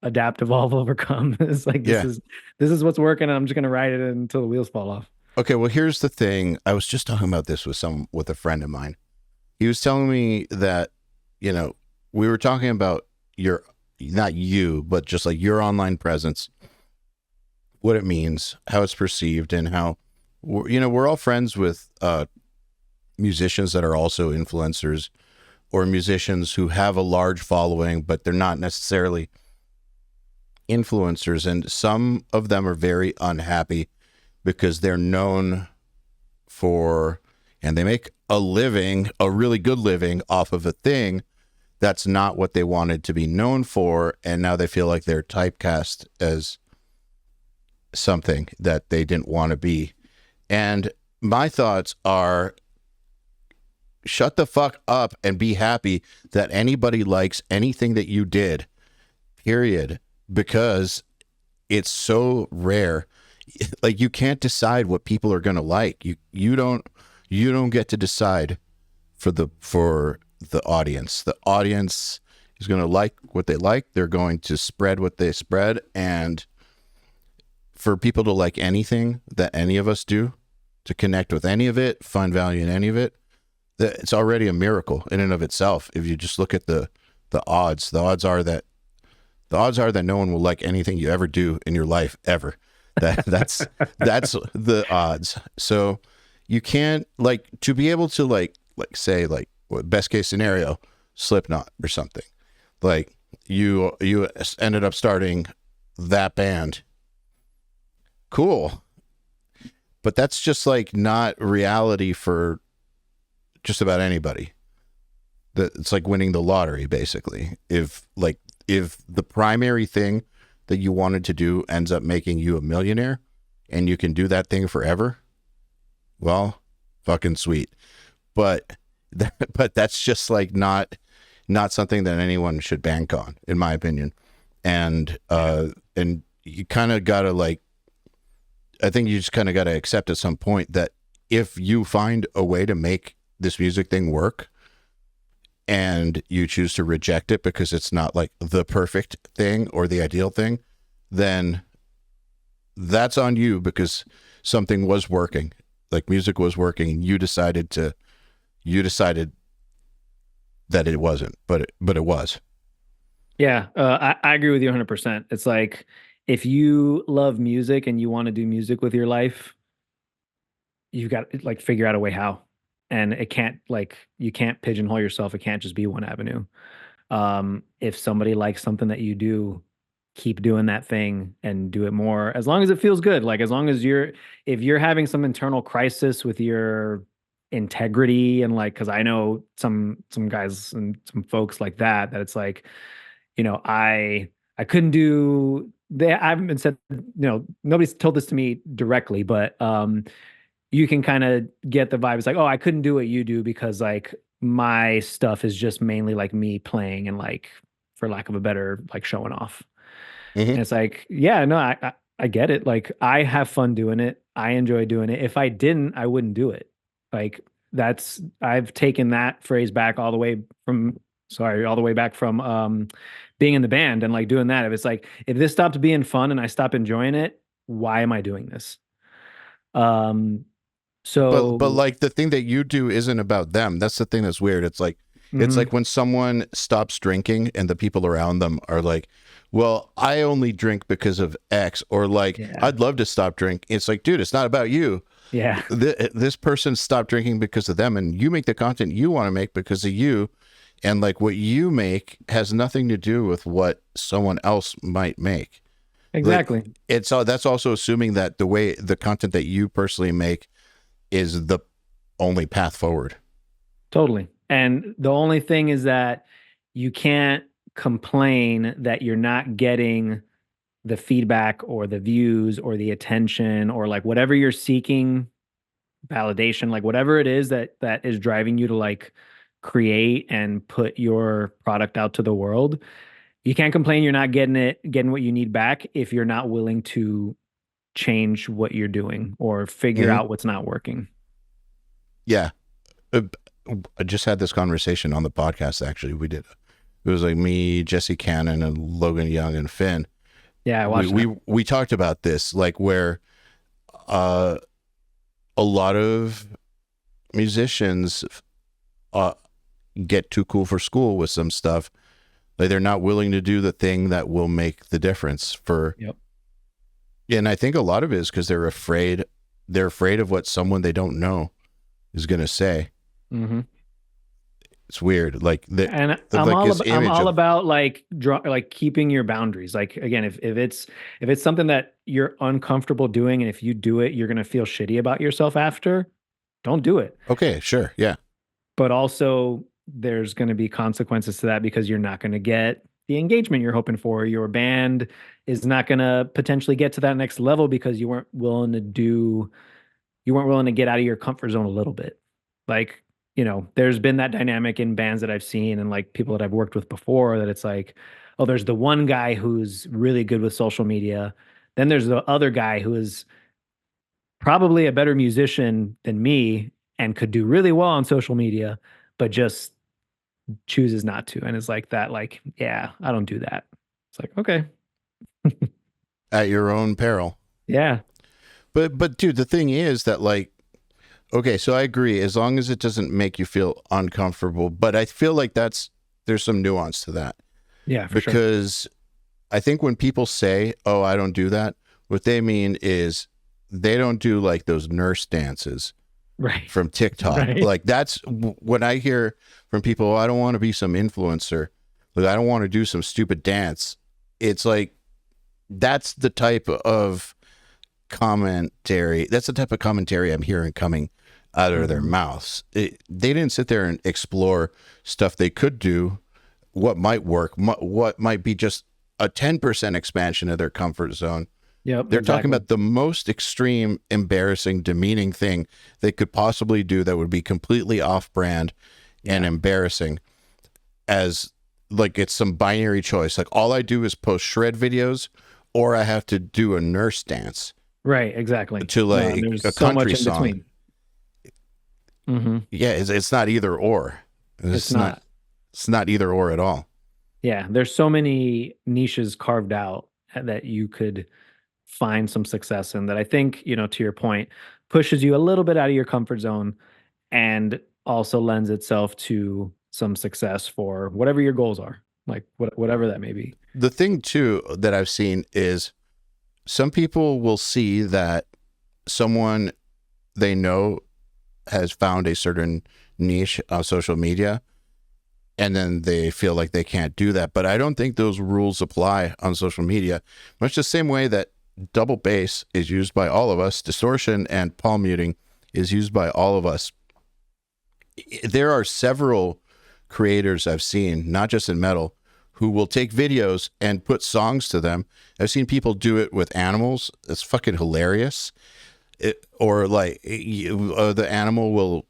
Speaker 2: adapt, evolve, overcome. It's like this
Speaker 1: Yeah.
Speaker 2: is this is what's working and I'm just gonna ride it until the wheels fall off.
Speaker 1: Okay, well here's the thing. I was just talking about this with a friend of mine. He was telling me that, we were talking about your, not you, but just like your online presence, what it means, how it's perceived, and how we're all friends with musicians that are also influencers, or musicians who have a large following but they're not necessarily influencers, and some of them are very unhappy because they're known for, and they make a living, a really good living off of a thing that's not what they wanted to be known for, and now they feel like they're typecast as something that they didn't want to be. And my thoughts are, shut the fuck up and be happy that anybody likes anything that you did, period, because it's so rare. Like, you can't decide what people are going to like. You don't get to decide for the audience. The audience is going to like what they like. They're going to spread what they spread. And for people to like anything that any of us do, to connect with any of it, find value in any of it, it's already a miracle in and of itself. If you just look at the odds, the odds are that no one will like anything you ever do in your life ever. That's the odds. So you can't, like, to be able to like say, like, best case scenario, Slipknot or something, like you ended up starting that band. Cool. But that's just like not reality for just about anybody. It's like winning the lottery, basically. If the primary thing that you wanted to do ends up making you a millionaire and you can do that thing forever, well, fucking sweet. But that's just like not something that anyone should bank on, in my opinion. And you kind of gotta, like, I think you just kind of got to accept at some point that if you find a way to make this music thing work and you choose to reject it because it's not like the perfect thing or the ideal thing, then that's on you, because something was working, like music was working, and you decided that it wasn't, but it was.
Speaker 2: Yeah, I agree with you 100%. It's like, if you love music and you want to do music with your life, you've got to, like, figure out a way how. And it can't, like, you can't pigeonhole yourself. It can't just be one avenue. If somebody likes something that you do, keep doing that thing and do it more, as long as it feels good. Like, as long as if you're having some internal crisis with your integrity, and like, because I know some guys and some folks like that it's like, I couldn't do, they I haven't been said, nobody's told this to me directly, but you can kind of get the vibe. It's like, oh, I couldn't do what you do because, like, my stuff is just mainly like me playing and, like, for lack of a better, like, showing off.
Speaker 1: Mm-hmm.
Speaker 2: And it's like, yeah, no, I get it. Like, I have fun doing it. I enjoy doing it. If I didn't, I wouldn't do it. Like, I've taken that phrase back all the way from, being in the band and, like, doing that. If it's like, if this stopped being fun and I stop enjoying it, why am I doing this? Um,
Speaker 1: But
Speaker 2: so
Speaker 1: like, the thing that you do isn't about them. That's the thing that's weird. It's like
Speaker 2: mhm,
Speaker 1: when someone stops drinking and the people around them are like, well, I only drink because of X, or like,
Speaker 2: yeah,
Speaker 1: I'd love to stop drinking. It's like, dude, it's not about you.
Speaker 2: yeah,
Speaker 1: This person stopped drinking because of them, and you make the content you want to make because of you. And like, what you make has nothing to do with what someone else might make. Like,
Speaker 2: exactly.
Speaker 1: that's also assuming that the content that you personally make is the only path forward.
Speaker 2: Totally. And the only thing is that you can't complain that you're not getting the feedback or the views or the attention or, like, whatever you're seeking, validation, like, whatever it is that is driving you to, like, create and put your product out to the world. You can't complain you're not getting what you need back if you're not willing to change what you're doing or figure
Speaker 1: Mm-hmm.
Speaker 2: out what's not working.
Speaker 1: Yeah. Uh, I just had this conversation on the podcast. Actually, we did. It was like me, Jesse Cannon, and Logan Young and Finn.
Speaker 2: Yeah, I
Speaker 1: We
Speaker 2: watched that.
Speaker 1: we we talked about this, like, where uh, a lot of musicians uh, get too cool for school with some stuff. Like, they're not willing to do the thing that will make the difference for.
Speaker 2: Yep.
Speaker 1: And I think a lot of it is because they're afraid. They're afraid of what someone they don't know is going to say.
Speaker 2: Hmm.
Speaker 1: It's weird. Like,
Speaker 2: And
Speaker 1: like this
Speaker 2: I'm
Speaker 1: image
Speaker 2: all
Speaker 1: of,
Speaker 2: about, like, like, keeping your boundaries. Like, again, if it's something that you're uncomfortable doing, and if you do it, you're gonna feel shitty about yourself after, don't do it.
Speaker 1: okay, sure, yeah.
Speaker 2: But also, there's going to be consequences to that because you're not going to get the engagement you're hoping for. Your band is not going to potentially get to that next level because you weren't willing to get out of your comfort zone a little bit. Like, there's been that dynamic in bands that I've seen and like people that I've worked with before that it's like, oh, there's the one guy who's really good with social media. Then there's the other guy who is probably a better musician than me and could do really well on social media, but just chooses not to. And it's like that, like, yeah, I don't do that. It's like, okay.
Speaker 1: At your own peril.
Speaker 2: Yeah.
Speaker 1: But dude, the thing is that like, okay, so I agree as long as it doesn't make you feel uncomfortable, but I feel like there's some nuance to that.
Speaker 2: Yeah, for sure.
Speaker 1: Because I think when people say, "Oh, I don't do that," what they mean is they don't do like those nurse dances
Speaker 2: Right.
Speaker 1: from TikTok.
Speaker 2: Right.
Speaker 1: Like when I hear from people, "Oh, I don't want to be some influencer. Like I don't want to do some stupid dance." It's like that's the type of commentary. That's the type of commentary I'm hearing coming out of their mouths. They didn't sit there and explore stuff they could do, what might work, what might be just a 10% expansion of their comfort zone.
Speaker 2: Yep.
Speaker 1: They're
Speaker 2: exactly.
Speaker 1: talking about the most extreme, embarrassing, demeaning thing they could possibly do that would be completely off-brand and embarrassing, as like it's some binary choice. Like all I do is post shred videos or I have to do a nurse dance.
Speaker 2: Right, exactly.
Speaker 1: To like
Speaker 2: there's
Speaker 1: a
Speaker 2: so much
Speaker 1: country
Speaker 2: in
Speaker 1: song.
Speaker 2: between. Mm-hmm.
Speaker 1: Yeah, it's not either or.
Speaker 2: It's not.
Speaker 1: It's not either or at all.
Speaker 2: Yeah, there's so many niches carved out that you could find some success in that I think, to your point, pushes you a little bit out of your comfort zone and also lends itself to some success for whatever your goals are, like whatever that may be.
Speaker 1: The thing too that I've seen is some people will see that someone they know has found a certain niche on social media, and then they feel like they can't do that. But I don't think those rules apply on social media, much the same way that double bass is used by all of us, distortion and palm muting is used by all of us. There are several creators I've seen, not just in metal, who will take videos and put songs to them. I've seen people do it with animals. It's fucking hilarious. Or like the animal will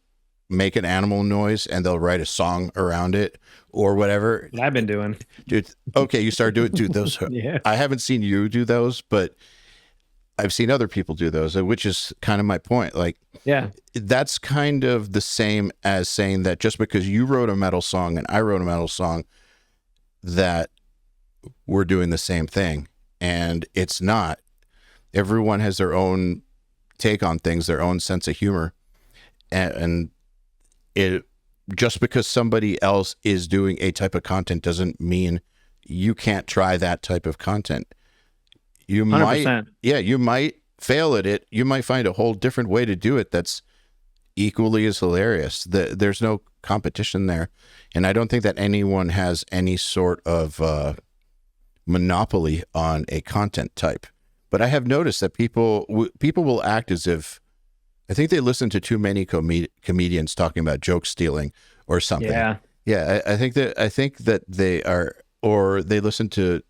Speaker 1: make an animal noise and they'll write a song around it or whatever.
Speaker 2: What I've been doing.
Speaker 1: Dude, okay, you start doing dude, those.
Speaker 2: Yeah.
Speaker 1: I haven't seen you do those, but I've seen other people do those, which is kind of my point. Like,
Speaker 2: Yeah.
Speaker 1: that's kind of the same as saying that just because you wrote a metal song and I wrote a metal song, that we're doing the same thing. And it's not. Everyone has their own take on things, their own sense of humor. And it just because somebody else is doing a type of content doesn't mean you can't try that type of content. You
Speaker 2: 100%.
Speaker 1: might, yeah, you might fail at it. You might find a whole different way to do it that's equally as hilarious. There's no competition there. And I don't think that anyone has any sort of monopoly on a content type. But I have noticed that people will act as if, I think they listen to too many comedians talking about joke stealing or something.
Speaker 2: Yeah.
Speaker 1: Yeah, I think that they are, or they listen to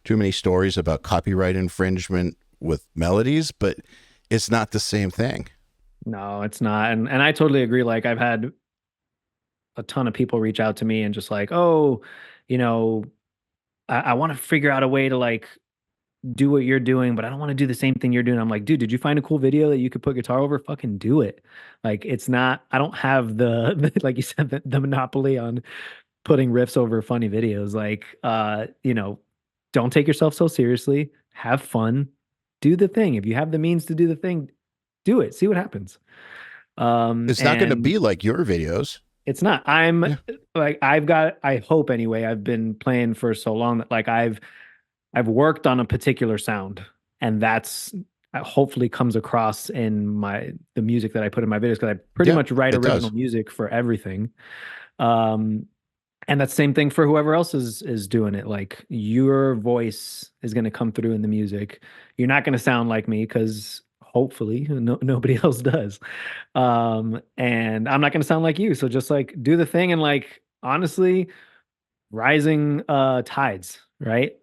Speaker 1: too many stories about copyright infringement with melodies, but it's not the same thing.
Speaker 2: No, it's not. And I totally agree. Like I've had a ton of people reach out to me and just like, oh, you know, I want to figure out a way to like do what you're doing, but I don't want to do the same thing you're doing. I'm like, dude, did you find a cool video that you could put guitar over? Fucking do it. Like, it's not, I don't have like you said, the monopoly on putting riffs over funny videos. Like, don't take yourself so seriously. Have fun. Do the thing. If you have the means to do the thing, do it. See what happens.
Speaker 1: It's not going to
Speaker 2: And
Speaker 1: be like your videos.
Speaker 2: it's not. Like, I hope anyway, I've been playing for so long that like I've worked on a particular sound, and that's hopefully comes across in the music that I put in my videos, because I pretty much write
Speaker 1: it
Speaker 2: original
Speaker 1: does.
Speaker 2: music for everything. And that's the same thing for whoever else is doing it. Like, your voice is going to come through in the music. You're not going to sound like me because hopefully nobody else does. And I'm not going to sound like you. So just like do the thing and like honestly, rising tides, right?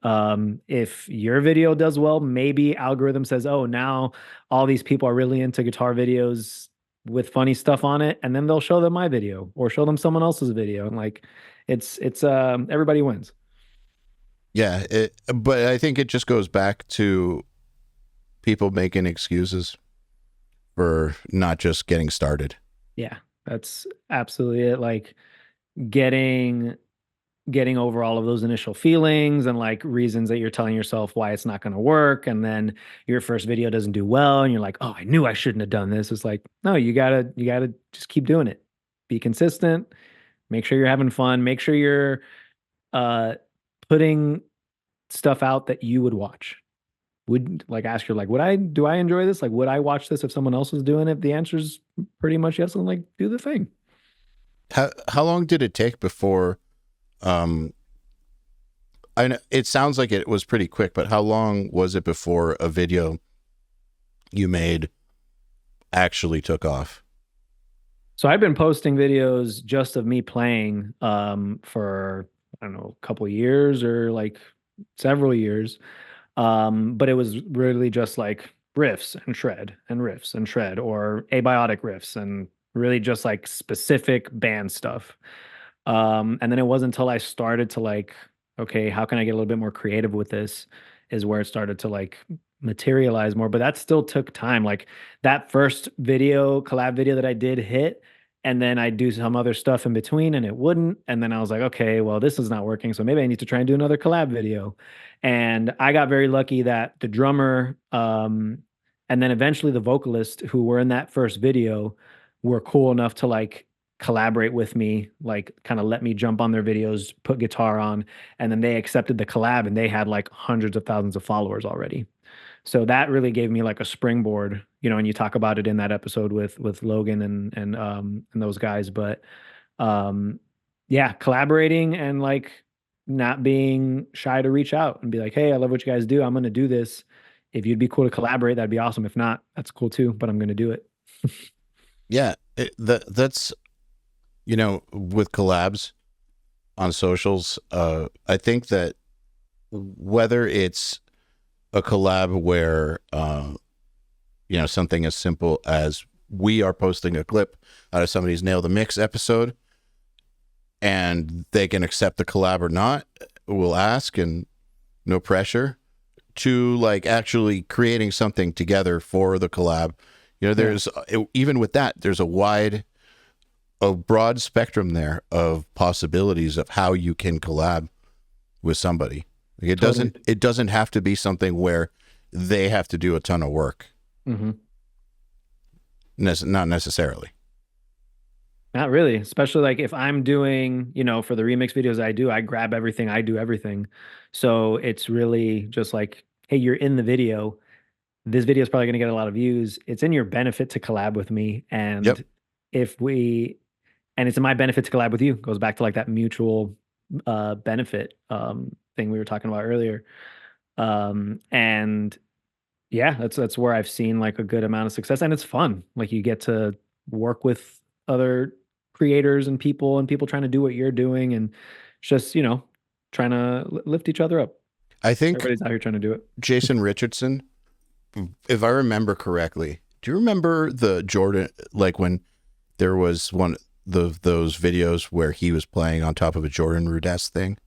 Speaker 2: If your video does well, maybe algorithm says, oh, now all these people are really into guitar videos with funny stuff on it, and then they'll show them my video or show them someone else's video. And like it's everybody wins.
Speaker 1: Yeah, but I think it just goes back to people making excuses for not just getting started.
Speaker 2: Yeah, that's absolutely it. Like getting getting over all of those initial feelings and like reasons that you're telling yourself why it's not going to work, and then your first video doesn't do well and you're like, oh, I knew I shouldn't have done this. It's like, no, you gotta just keep doing it. Be consistent, make sure you're having fun, make sure you're uh putting stuff out that you would watch. Would like ask you like, would I do I enjoy this? Like, would I watch this if someone else was doing it? The answer is pretty much yes, and like do the thing.
Speaker 1: How long did it take before um I know it sounds like it was pretty quick, but how long was it before a video you made actually took off?
Speaker 2: So I've been posting videos just of me playing for I don't know, a couple years or like several years. But it was really just like riffs and shred or abiotic riffs and really just like specific band stuff. And then it wasn't until I started to like, okay, how can I get a little bit more creative with this? Is where it started to like materialize more. But that still took time. Like that first video, collab video that I did hit, and then I'd do some other stuff in between and it wouldn't. And then I was like, okay, well, this is not working. So maybe I need to try and do another collab video. And I got very lucky that the drummer, and then eventually the vocalist who were in that first video were cool enough to like collaborate with me, like kind of let me jump on their videos, put guitar on, and then they accepted the collab and they had like hundreds of thousands of followers already. So that really gave me like a springboard, and you talk about it in that episode with Logan and those guys. But um yeah, collaborating and like not being shy to reach out and be like, hey, I love what you guys do. I'm gonna do this. If you'd be cool to collaborate, that'd be awesome. If not, that's cool too, but I'm gonna do it.
Speaker 1: Yeah, that's with collabs on socials, I think that whether it's a collab where something as simple as we are posting a clip out of somebody's Nail the Mix episode and they can accept the collab or not, we'll ask, and no pressure, to like actually creating something together for the collab. There's even with that, there's a broad spectrum there of possibilities of how you can collab with somebody. Like it doesn't have to be something where they have to do a ton of work.
Speaker 2: Mm-hmm.
Speaker 1: Not necessarily.
Speaker 2: Not really, especially like if I'm doing, for the remix videos I do, I grab everything, I do everything. So it's really just like, hey, you're in the video. This video is probably going to get a lot of views. It's in your benefit to collab with me.
Speaker 1: Yep.
Speaker 2: And if we, and it's in my benefit to collab with you. Goes back to like that mutual benefit thing we were talking about earlier. And yeah, that's where I've seen like a good amount of success, and it's fun. Like you get to work with other creators and people trying to do what you're doing, and it's just trying to lift each other up.
Speaker 1: I think
Speaker 2: Everybody's out here trying to do it.
Speaker 1: Jason Richardson, if I remember correctly, do you remember the Jordan, like when there was one of those videos where he was playing on top of a Jordan Rudess thing?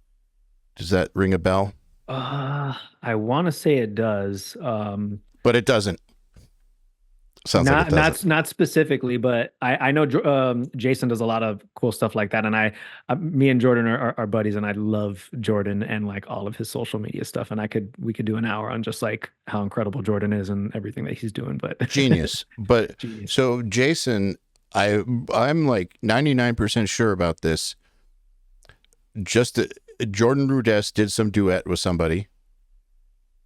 Speaker 1: Does that ring a bell?
Speaker 2: I want to say it does.
Speaker 1: But it doesn't. Sounds like it doesn't.
Speaker 2: Not specifically, but I know Jason does a lot of cool stuff like that, and me and Jordan are buddies, and I love Jordan and like all of his social media stuff, and we could do an hour on just like how incredible Jordan is and everything that he's doing. But
Speaker 1: genius. But
Speaker 2: genius.
Speaker 1: So Jason, I'm like 99% sure about this. Jordan Rudess did some duet with somebody,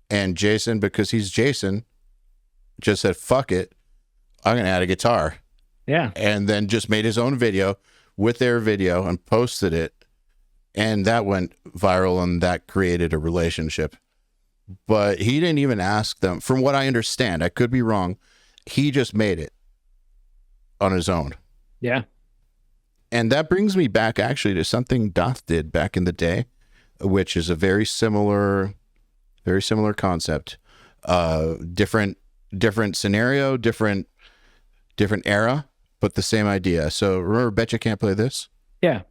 Speaker 1: and Jason, because he's Jason, just said, fuck it, I'm going to add a guitar.
Speaker 2: Yeah.
Speaker 1: And then just made his own video with their video and posted it. And that went viral, and that created a relationship. But he didn't even ask them. From what I understand, I could be wrong, he just made it on his own.
Speaker 2: Yeah.
Speaker 1: And that brings me back actually to something Doth did back in the day, which is a very similar concept. Different scenario, different era, but the same idea. So remember Betcha Can't Play This?
Speaker 2: Yeah,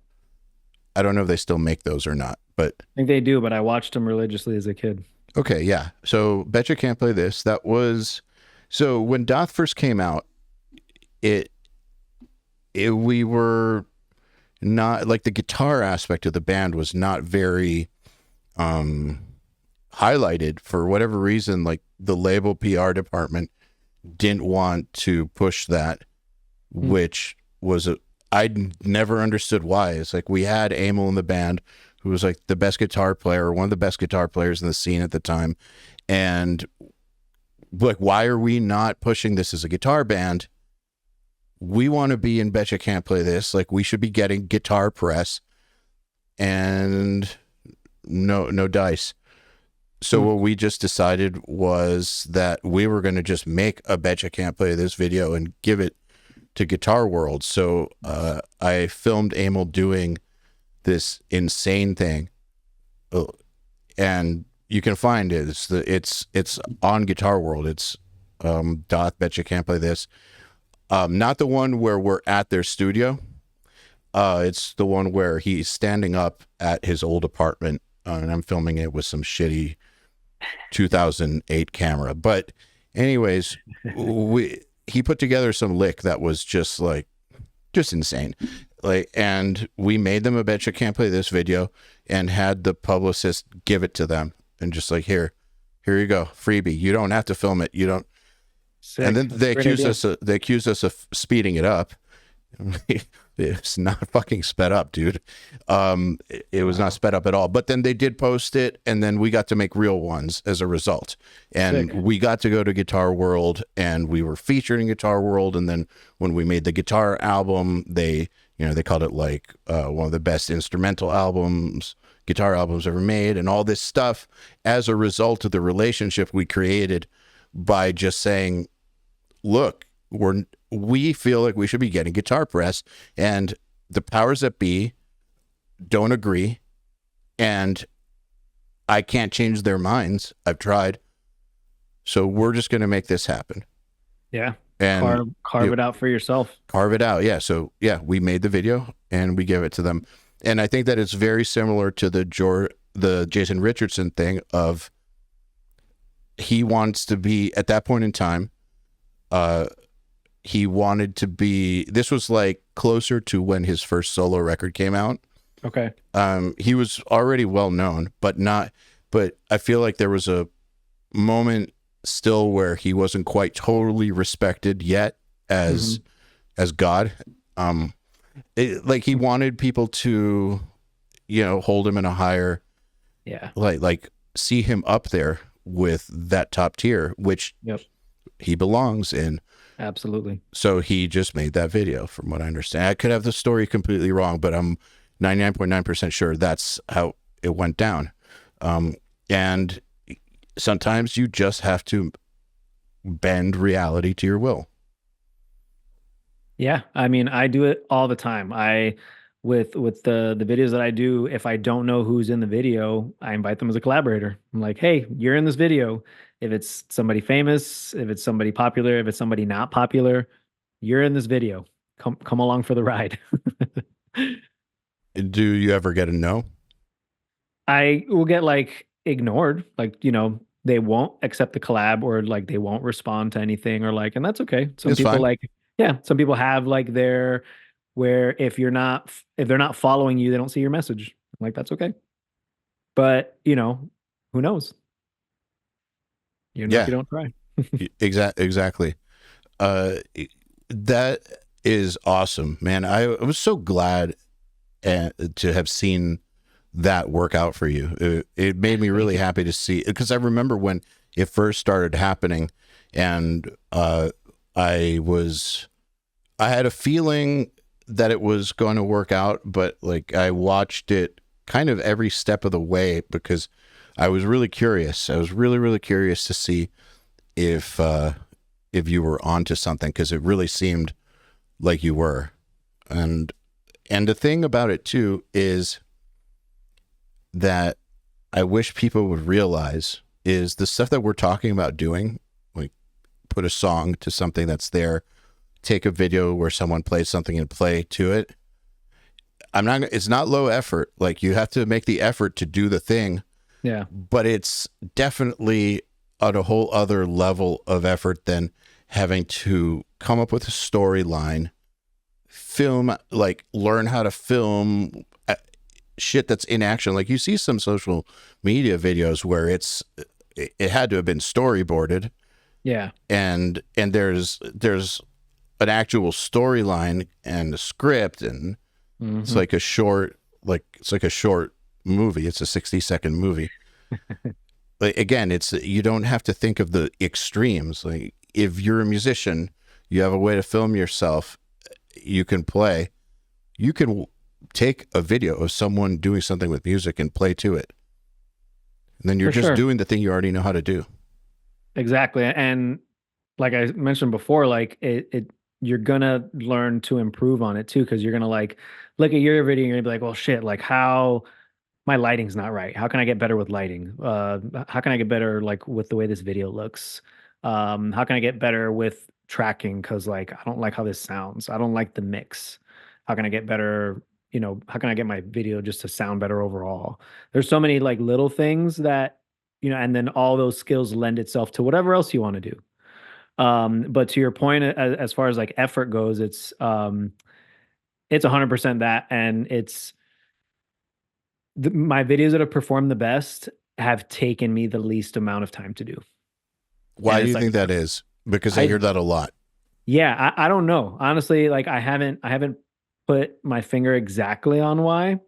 Speaker 1: I don't know if they still make those or not, but
Speaker 2: I think they do, but I watched them religiously as a kid.
Speaker 1: okay, yeah. So Betcha Can't Play This. That was so when Doth first came out, it we were not like the guitar aspect of the band was not very highlighted for whatever reason. Like the label PR department didn't want to push that, which was I never understood why. It's like we had Eyal in the band, who was like the best guitar player, one of the best guitar players in the scene at the time, and like, why are we not pushing this as a guitar band? We want to be in Betcha Can't Play This. Like, we should be getting guitar press, and no dice. So what we just decided was that we were going to just make a Betcha Can't Play This video and give it to Guitar World. So I filmed Eyal doing this insane thing, and you can find it. It's on Guitar World. It's Doth Betcha Can't Play This. Not the one where we're at their studio. It's the one where he's standing up at his old apartment, and I'm filming it with some shitty 2008 camera. But anyways, he put together some lick that was just insane. Like, and we made them a Betcha Can't Play This video and had the publicist give it to them and just like, here you go, freebie. You don't have to film it. You don't.
Speaker 2: Sick.
Speaker 1: And then
Speaker 2: That's
Speaker 1: they
Speaker 2: a great
Speaker 1: accused
Speaker 2: idea.
Speaker 1: they accused us of speeding it up. It's not fucking sped up, dude. It was not sped up at all. But then they did post it, and then we got to make real ones as a result. And
Speaker 2: Sick.
Speaker 1: we got to go to Guitar World, and we were featured in Guitar World. And then when we made the guitar album, they called it like one of the best instrumental guitar albums ever made, and all this stuff as a result of the relationship we created by just saying, look, we feel like we should be getting guitar press, and the powers that be don't agree, and I can't change their minds. I've tried. So we're just going to make this happen.
Speaker 2: Yeah.
Speaker 1: And
Speaker 2: Carve it out for yourself.
Speaker 1: carve it out. Yeah. So yeah, we made the video and we gave it to them. And I think that it's very similar to the Jason Richardson thing of he wants to be at that point in time. He wanted to be, this was like closer to when his first solo record came out.
Speaker 2: Okay.
Speaker 1: He was already well known, but I feel like there was a moment still where he wasn't quite totally respected yet as God. Like he wanted people to, hold him in a higher, like see him up there with that top tier, which he belongs in.
Speaker 2: Absolutely.
Speaker 1: So he just made that video, from what I understand. I could have the story completely wrong, but I'm 99.9% sure that's how it went down. And sometimes you just have to bend reality to your will.
Speaker 2: Yeah, I mean, I do it all the time. With the videos that I do, if I don't know who's in the video, I invite them as a collaborator. I'm like, hey, you're in this video. If it's somebody famous, if it's somebody popular, if it's somebody not popular, you're in this video. Come along for the ride.
Speaker 1: Do you ever get a no?
Speaker 2: I will get like ignored, like, they won't accept the collab or like they won't respond to anything or like, and that's okay. Some
Speaker 1: It's
Speaker 2: people
Speaker 1: fine.
Speaker 2: some people have like where if they're not following you, they don't see your message. I'm like, that's okay. But, who knows? You know if
Speaker 1: Yeah,
Speaker 2: you don't try.
Speaker 1: exactly. That is awesome, man. I was so glad to have seen that work out for you. It made me really happy to see, because I remember when it first started happening, and I had a feeling that it was going to work out, but like I watched it kind of every step of the way because I was really curious. I was really, really curious to see if you were onto something, because it really seemed like you were. And And the thing about it too is that I wish people would realize is the stuff that we're talking about doing, like put a song to something that's there, take a video where someone plays something and play to it. It's not low effort. Like, you have to make the effort to do the thing.
Speaker 2: Yeah.
Speaker 1: But it's definitely at a whole other level of effort than having to come up with a storyline, film, like learn how to film shit that's in action. Like, you see some social media videos where it had to have been storyboarded.
Speaker 2: Yeah.
Speaker 1: And there's an actual storyline and a script, and it's like a short movie. It's a 60-second movie. Like, again, you don't have to think of the extremes. Like, if you're a musician, you have a way to film yourself, you can play, you can take a video of someone doing something with music and play to it. And then you're just doing the thing you already know how to do.
Speaker 2: Exactly. And like I mentioned before, like you're gonna learn to improve on it too, because you're gonna like look at your video and you're gonna be like, well, shit, like how my lighting's not right. How can I get better with lighting? How can I get better like with the way this video looks? How can I get better with tracking? Because like I don't like how this sounds. I don't like the mix. How can I get better? How can I get my video just to sound better overall? There's so many like little things that, and then all those skills lend itself to whatever else you want to do. But to your point, as far as like effort goes, it's 100% that, and it's my videos that have performed the best have taken me the least amount of time to do.
Speaker 1: Why
Speaker 2: And
Speaker 1: do
Speaker 2: it's
Speaker 1: you
Speaker 2: like
Speaker 1: think that is? Because I hear that a lot.
Speaker 2: Yeah, I don't know. Honestly, like I haven't put my finger exactly on why.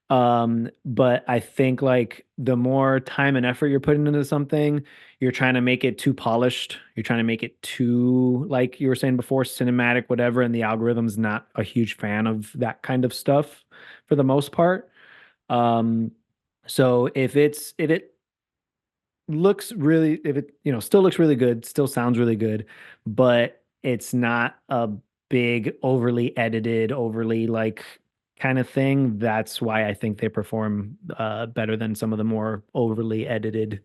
Speaker 2: But I think like the more time and effort you're putting into something, you're trying to make it too polished. You're trying to make it too, like you were saying before, cinematic, whatever, and the algorithm's not a huge fan of that kind of stuff for the most part. Um, so if it looks really, if it, still looks really good, still sounds really good, but it's not a big, overly edited, overly like kind of thing. That's why I think they perform better than some of the more overly edited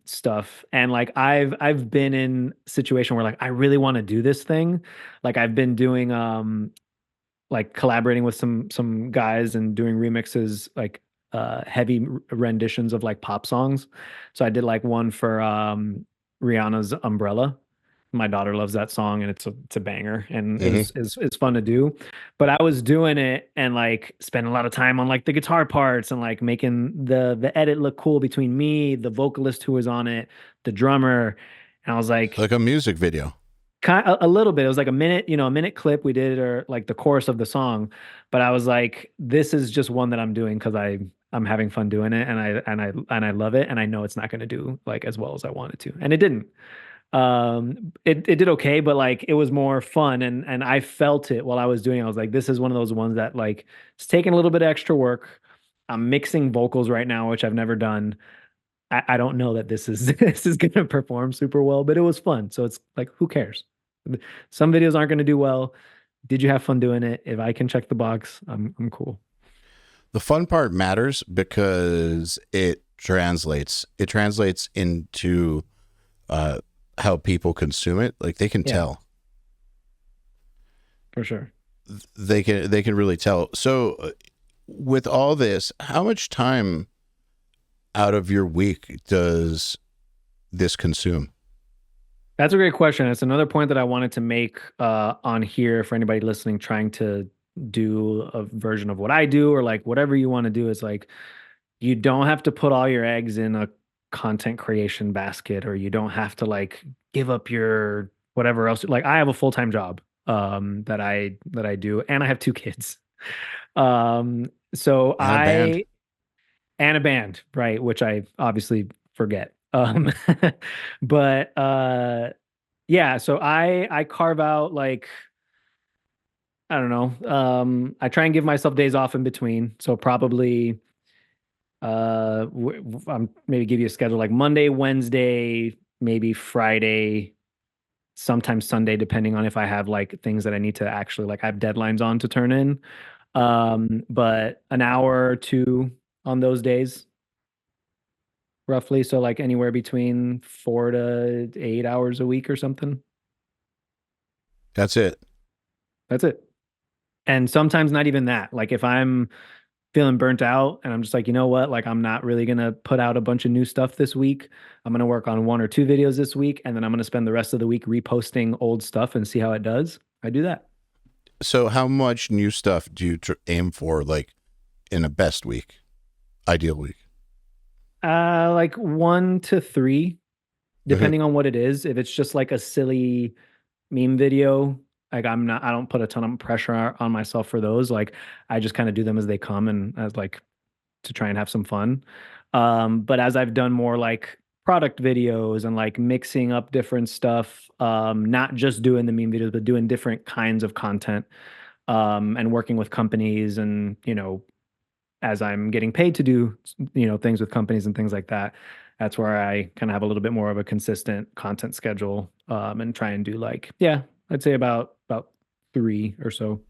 Speaker 2: stuff. And like I've been in a situation where like I really want to do this thing. Like I've been doing like collaborating with some guys and doing remixes, like heavy renditions of like pop songs. So I did like one for Rihanna's Umbrella. My daughter loves that song, and it's a banger, and it's fun to do. But I was doing it and like spending a lot of time on like the guitar parts and like making the edit look cool between me, the vocalist who was on it, the drummer. And I was like,
Speaker 1: Like a music video.
Speaker 2: a little bit. It was like a minute clip we did, or like the chorus of the song. But I was like, this is just one that I'm doing because I'm having fun doing it, and I love it, and I know it's not going to do like as well as I wanted to, and it didn't. It did okay, but like it was more fun, and I felt it while I was doing it. I was like, this is one of those ones that like it's taking a little bit of extra work. I'm mixing vocals right now, which I've never done. I don't know that this is this is gonna perform super well, but it was fun. So it's like, who cares? Some videos aren't gonna do well. Did you have fun doing it? If I can check the box, I'm cool.
Speaker 1: The fun part matters because it translates. It translates into how people consume it. Like, they can
Speaker 2: Yeah,
Speaker 1: tell.
Speaker 2: for sure.
Speaker 1: They can really tell. So with all this, how much time out of your week does this consume?
Speaker 2: That's a great question. It's another point that I wanted to make on here for anybody listening, trying to do a version of what I do, or like whatever you want to do. Is like, you don't have to put all your eggs in a content creation basket, or you don't have to like give up your whatever else. Like I have a full-time job that I do, and I have two kids. So
Speaker 1: And a band?
Speaker 2: I and a band, right, which I obviously forget. But yeah, so I carve out like, I don't know. I try and give myself days off in between. So probably I'm maybe give you a schedule like Monday, Wednesday, maybe Friday, sometimes Sunday, depending on if I have like things that I need to actually like I have deadlines on to turn in. But an hour or two on those days, roughly. So like anywhere between 4 to 8 hours a week or something.
Speaker 1: That's it.
Speaker 2: That's it. And sometimes not even that. Like if I'm feeling burnt out and I'm just like, you know what? Like I'm not really gonna put out a bunch of new stuff this week. I'm gonna work on one or two videos this week, and then I'm gonna spend the rest of the week reposting old stuff and see how it does. I do that.
Speaker 1: So how much new stuff do you aim for, like in a best week, ideal week?
Speaker 2: Like 1 to 3,
Speaker 1: Hmm.
Speaker 2: depending on what it is. If it's just like a silly meme video, like I don't put a ton of pressure on myself for those. Like I just kind of do them as they come and as like to try and have some fun. But as I've done more like product videos and like mixing up different stuff, not just doing the meme videos, but doing different kinds of content, and working with companies and, as I'm getting paid to do, things with companies and things like that, that's where I kind of have a little bit more of a consistent content schedule, and try and do like, yeah, I'd say about 3 or so.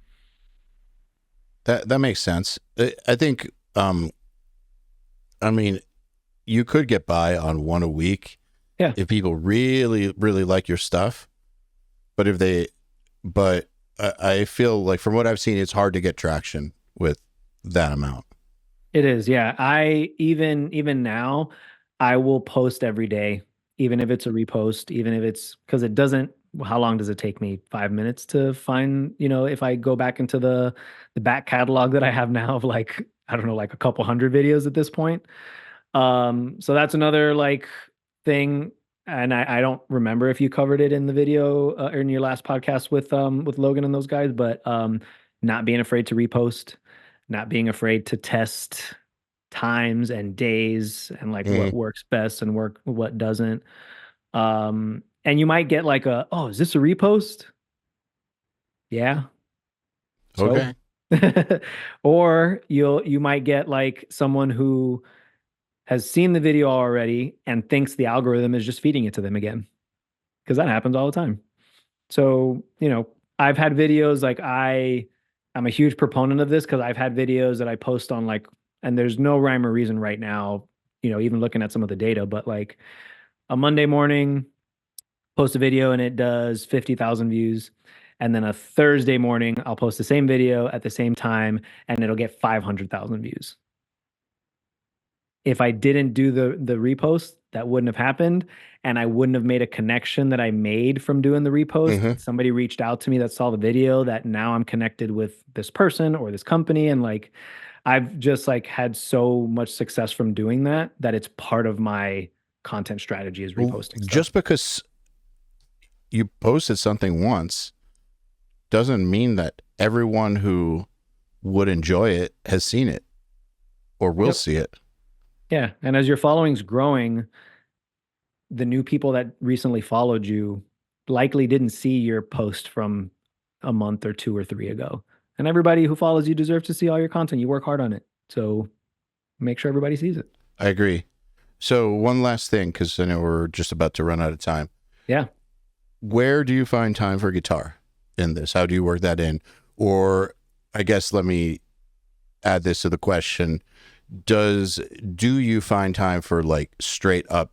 Speaker 1: That makes sense. I think. I mean, you could get by on one a week
Speaker 2: Yeah,
Speaker 1: if people really, really like your stuff. But if they, but I feel like from what I've seen, it's hard to get traction with that amount.
Speaker 2: it is. Yeah. I even now, I will post every day, even if it's a repost, even if it's because it doesn't how long does it take me? 5 minutes to find, if I go back into the back catalog that I have now of like, I don't know, like a couple hundred videos at this point. So that's another like thing. And I don't remember if you covered it in the video, or in your last podcast with Logan and those guys, but not being afraid to repost, not being afraid to test times and days and like what
Speaker 1: Hmm.
Speaker 2: works best and what doesn't. And you might get like oh, is this a repost? Yeah. So,
Speaker 1: Okay.
Speaker 2: or you might get like someone who has seen the video already and thinks the algorithm is just feeding it to them again, because that happens all the time. So, I've had videos like I'm a huge proponent of this because I've had videos that I post on like, and there's no rhyme or reason right now, even looking at some of the data, but like a Monday morning, post a video and it does 50,000 views. And then a Thursday morning, I'll post the same video at the same time and it'll get 500,000 views. If I didn't do the repost, that wouldn't have happened, and I wouldn't have made a connection that I made from doing the repost.
Speaker 1: Hmm.
Speaker 2: Somebody reached out to me that saw the video that now I'm connected with this person or this company, and like I've just like had so much success from doing that that it's part of my content strategy is
Speaker 1: Well,
Speaker 2: reposting stuff.
Speaker 1: just because you posted something once doesn't mean that everyone who would enjoy it has seen it or will
Speaker 2: Yep.
Speaker 1: see it.
Speaker 2: Yeah, and as your following's growing, the new people that recently followed you likely didn't see your post from a month or 2 or 3 ago. And everybody who follows you deserves to see all your content. You work hard on it. So make sure everybody sees it.
Speaker 1: I agree. So one last thing, because I know we're just about to run out of time.
Speaker 2: Yeah.
Speaker 1: Where do you find time for guitar in this? How do you work that in? Or I guess let me add this to the question. Do you find time for like straight up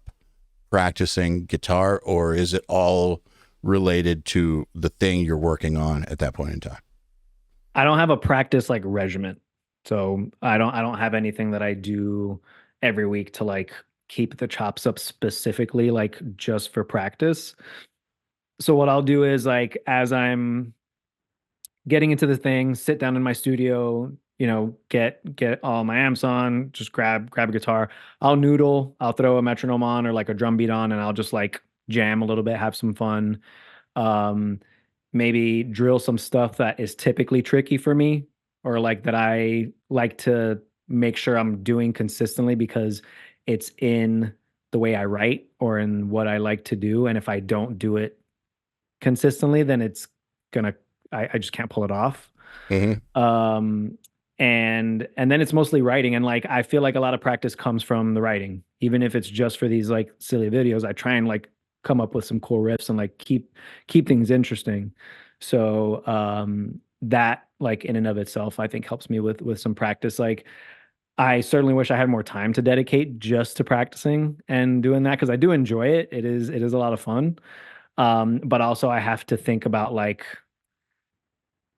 Speaker 1: practicing guitar, or is it all related to the thing you're working on at that point in time?
Speaker 2: I don't have a practice like regimen. So I don't have anything that I do every week to like keep the chops up specifically like just for practice. So what I'll do is like as I'm getting into the thing, sit down in my studio, get all my amps on, just grab a guitar. I'll noodle, I'll throw a metronome on or like a drum beat on, and I'll just like jam a little bit, have some fun. Um, Maybe drill some stuff that is typically tricky for me, or like that I like to make sure I'm doing consistently because it's in the way I write or in what I like to do. And if I don't do it consistently, then it's gonna I just can't pull it off.
Speaker 1: Hmm.
Speaker 2: Um and then it's mostly writing, and like I feel like a lot of practice comes from the writing. Even if it's just for these like silly videos, I try and like come up with some cool riffs and like keep things interesting. So that like in and of itself, I think helps me with some practice. Like I certainly wish I had more time to dedicate just to practicing and doing that because I do enjoy it. It is a lot of fun. But also I have to think about like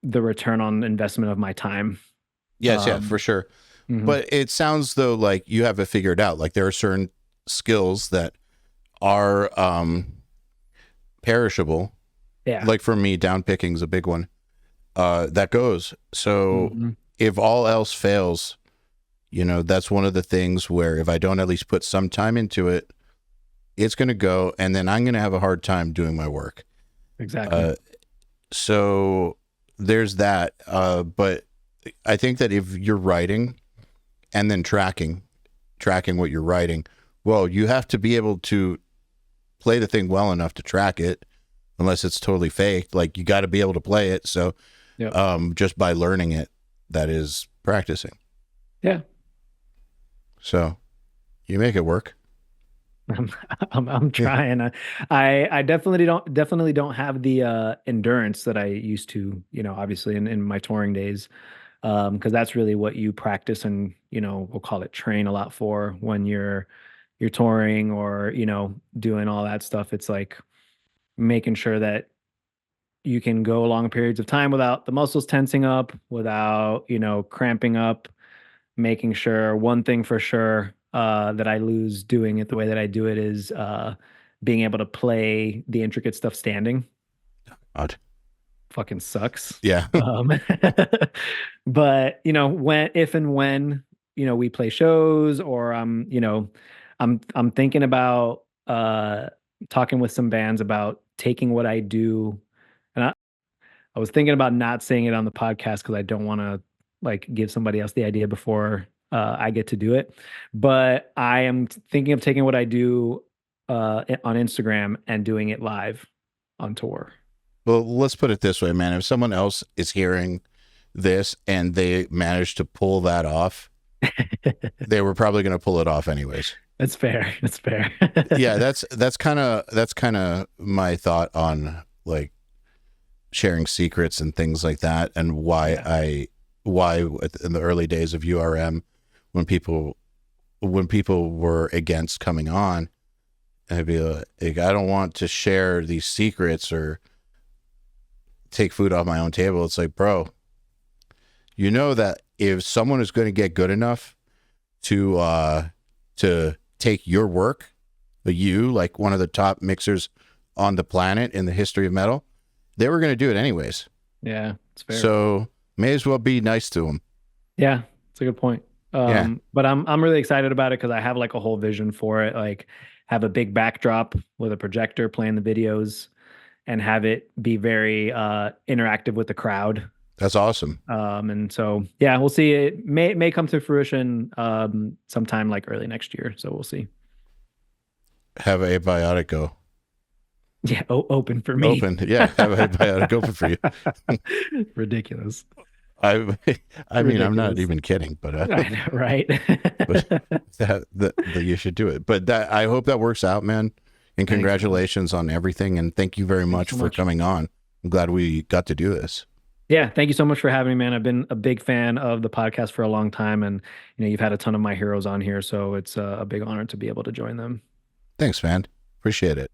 Speaker 2: the return on investment of my time.
Speaker 1: Yes, yeah, for
Speaker 2: Um,
Speaker 1: sure.
Speaker 2: mhm.
Speaker 1: But it sounds though like you have it figured out. Like there are certain skills that are perishable.
Speaker 2: Yeah.
Speaker 1: Like for me, down picking's a big one. That goes. So
Speaker 2: Mhm.
Speaker 1: if all else fails, that's one of the things where if I don't at least put some time into it, it's going to go, and then I'm going to have a hard time doing my work.
Speaker 2: Exactly.
Speaker 1: Uh, so there's that. But I think that if you're writing and then tracking what you're writing, well, you have to be able to play the thing well enough to track it, unless it's totally faked. Like you got to be able to play it. So
Speaker 2: Yep.
Speaker 1: just by learning it, that is practicing.
Speaker 2: Yeah.
Speaker 1: So you make it work.
Speaker 2: I'm I'm
Speaker 1: Yeah.
Speaker 2: trying. I definitely don't have the endurance that I used to, obviously in my touring days. Because that's really what you practice and, we'll call it train a lot for when you're touring or, doing all that stuff. It's like making sure that you can go long periods of time without the muscles tensing up, without, cramping up, making sure one thing for sure that I lose doing it the way that I do it is being able to play the intricate stuff standing.
Speaker 1: Odd.
Speaker 2: Fucking sucks.
Speaker 1: Yeah.
Speaker 2: Um, but when if and when we play shows or I'm thinking about talking with some bands about taking what I do, and I was thinking about not saying it on the podcast because I don't want to like give somebody else the idea before I get to do it. But I am thinking of taking what I do on Instagram and doing it live on tour.
Speaker 1: Well, let's put it this way, man. If someone else is hearing this and they managed to pull that off, they were probably going to pull it off anyways.
Speaker 2: That's fair. That's fair.
Speaker 1: Yeah, that's kind of my thought on like sharing secrets and things like that, and
Speaker 2: Yeah.
Speaker 1: why in the early days of URM, when people were against coming on, I'd be like, I don't want to share these secrets or take food off my own table. It's like, bro, you know that if someone is going to get good enough to take your work, you like one of the top mixers on the planet in the history of metal, they were going to do it anyways.
Speaker 2: Yeah, it's fair.
Speaker 1: So may as well be nice to them.
Speaker 2: Yeah, it's a good point.
Speaker 1: Yeah,
Speaker 2: But I'm really excited about it because I have like a whole vision for it. Like have a big backdrop with a projector playing the videos and have it be very interactive with the crowd.
Speaker 1: that's awesome.
Speaker 2: And so yeah, we'll see. It may come to fruition sometime like early next year. So we'll see.
Speaker 1: Have Abiotic go
Speaker 2: Yeah, open for me.
Speaker 1: open. Yeah, have Abiotic open for you.
Speaker 2: Ridiculous.
Speaker 1: I I mean, I'm not
Speaker 2: Ridiculous.
Speaker 1: even kidding, but
Speaker 2: I know, right?
Speaker 1: but that you should do it. But that I hope that works out, man. And
Speaker 2: Thanks, man.
Speaker 1: congratulations on everything. And thank you very
Speaker 2: Thanks
Speaker 1: much
Speaker 2: so
Speaker 1: for
Speaker 2: much.
Speaker 1: coming on. I'm glad we got to do this.
Speaker 2: Yeah, thank you so much for having me, man. I've been a big fan of the podcast for a long time, and you've had a ton of my heroes on here, so it's a big honor to be able to join them.
Speaker 1: Thanks, man. Appreciate it.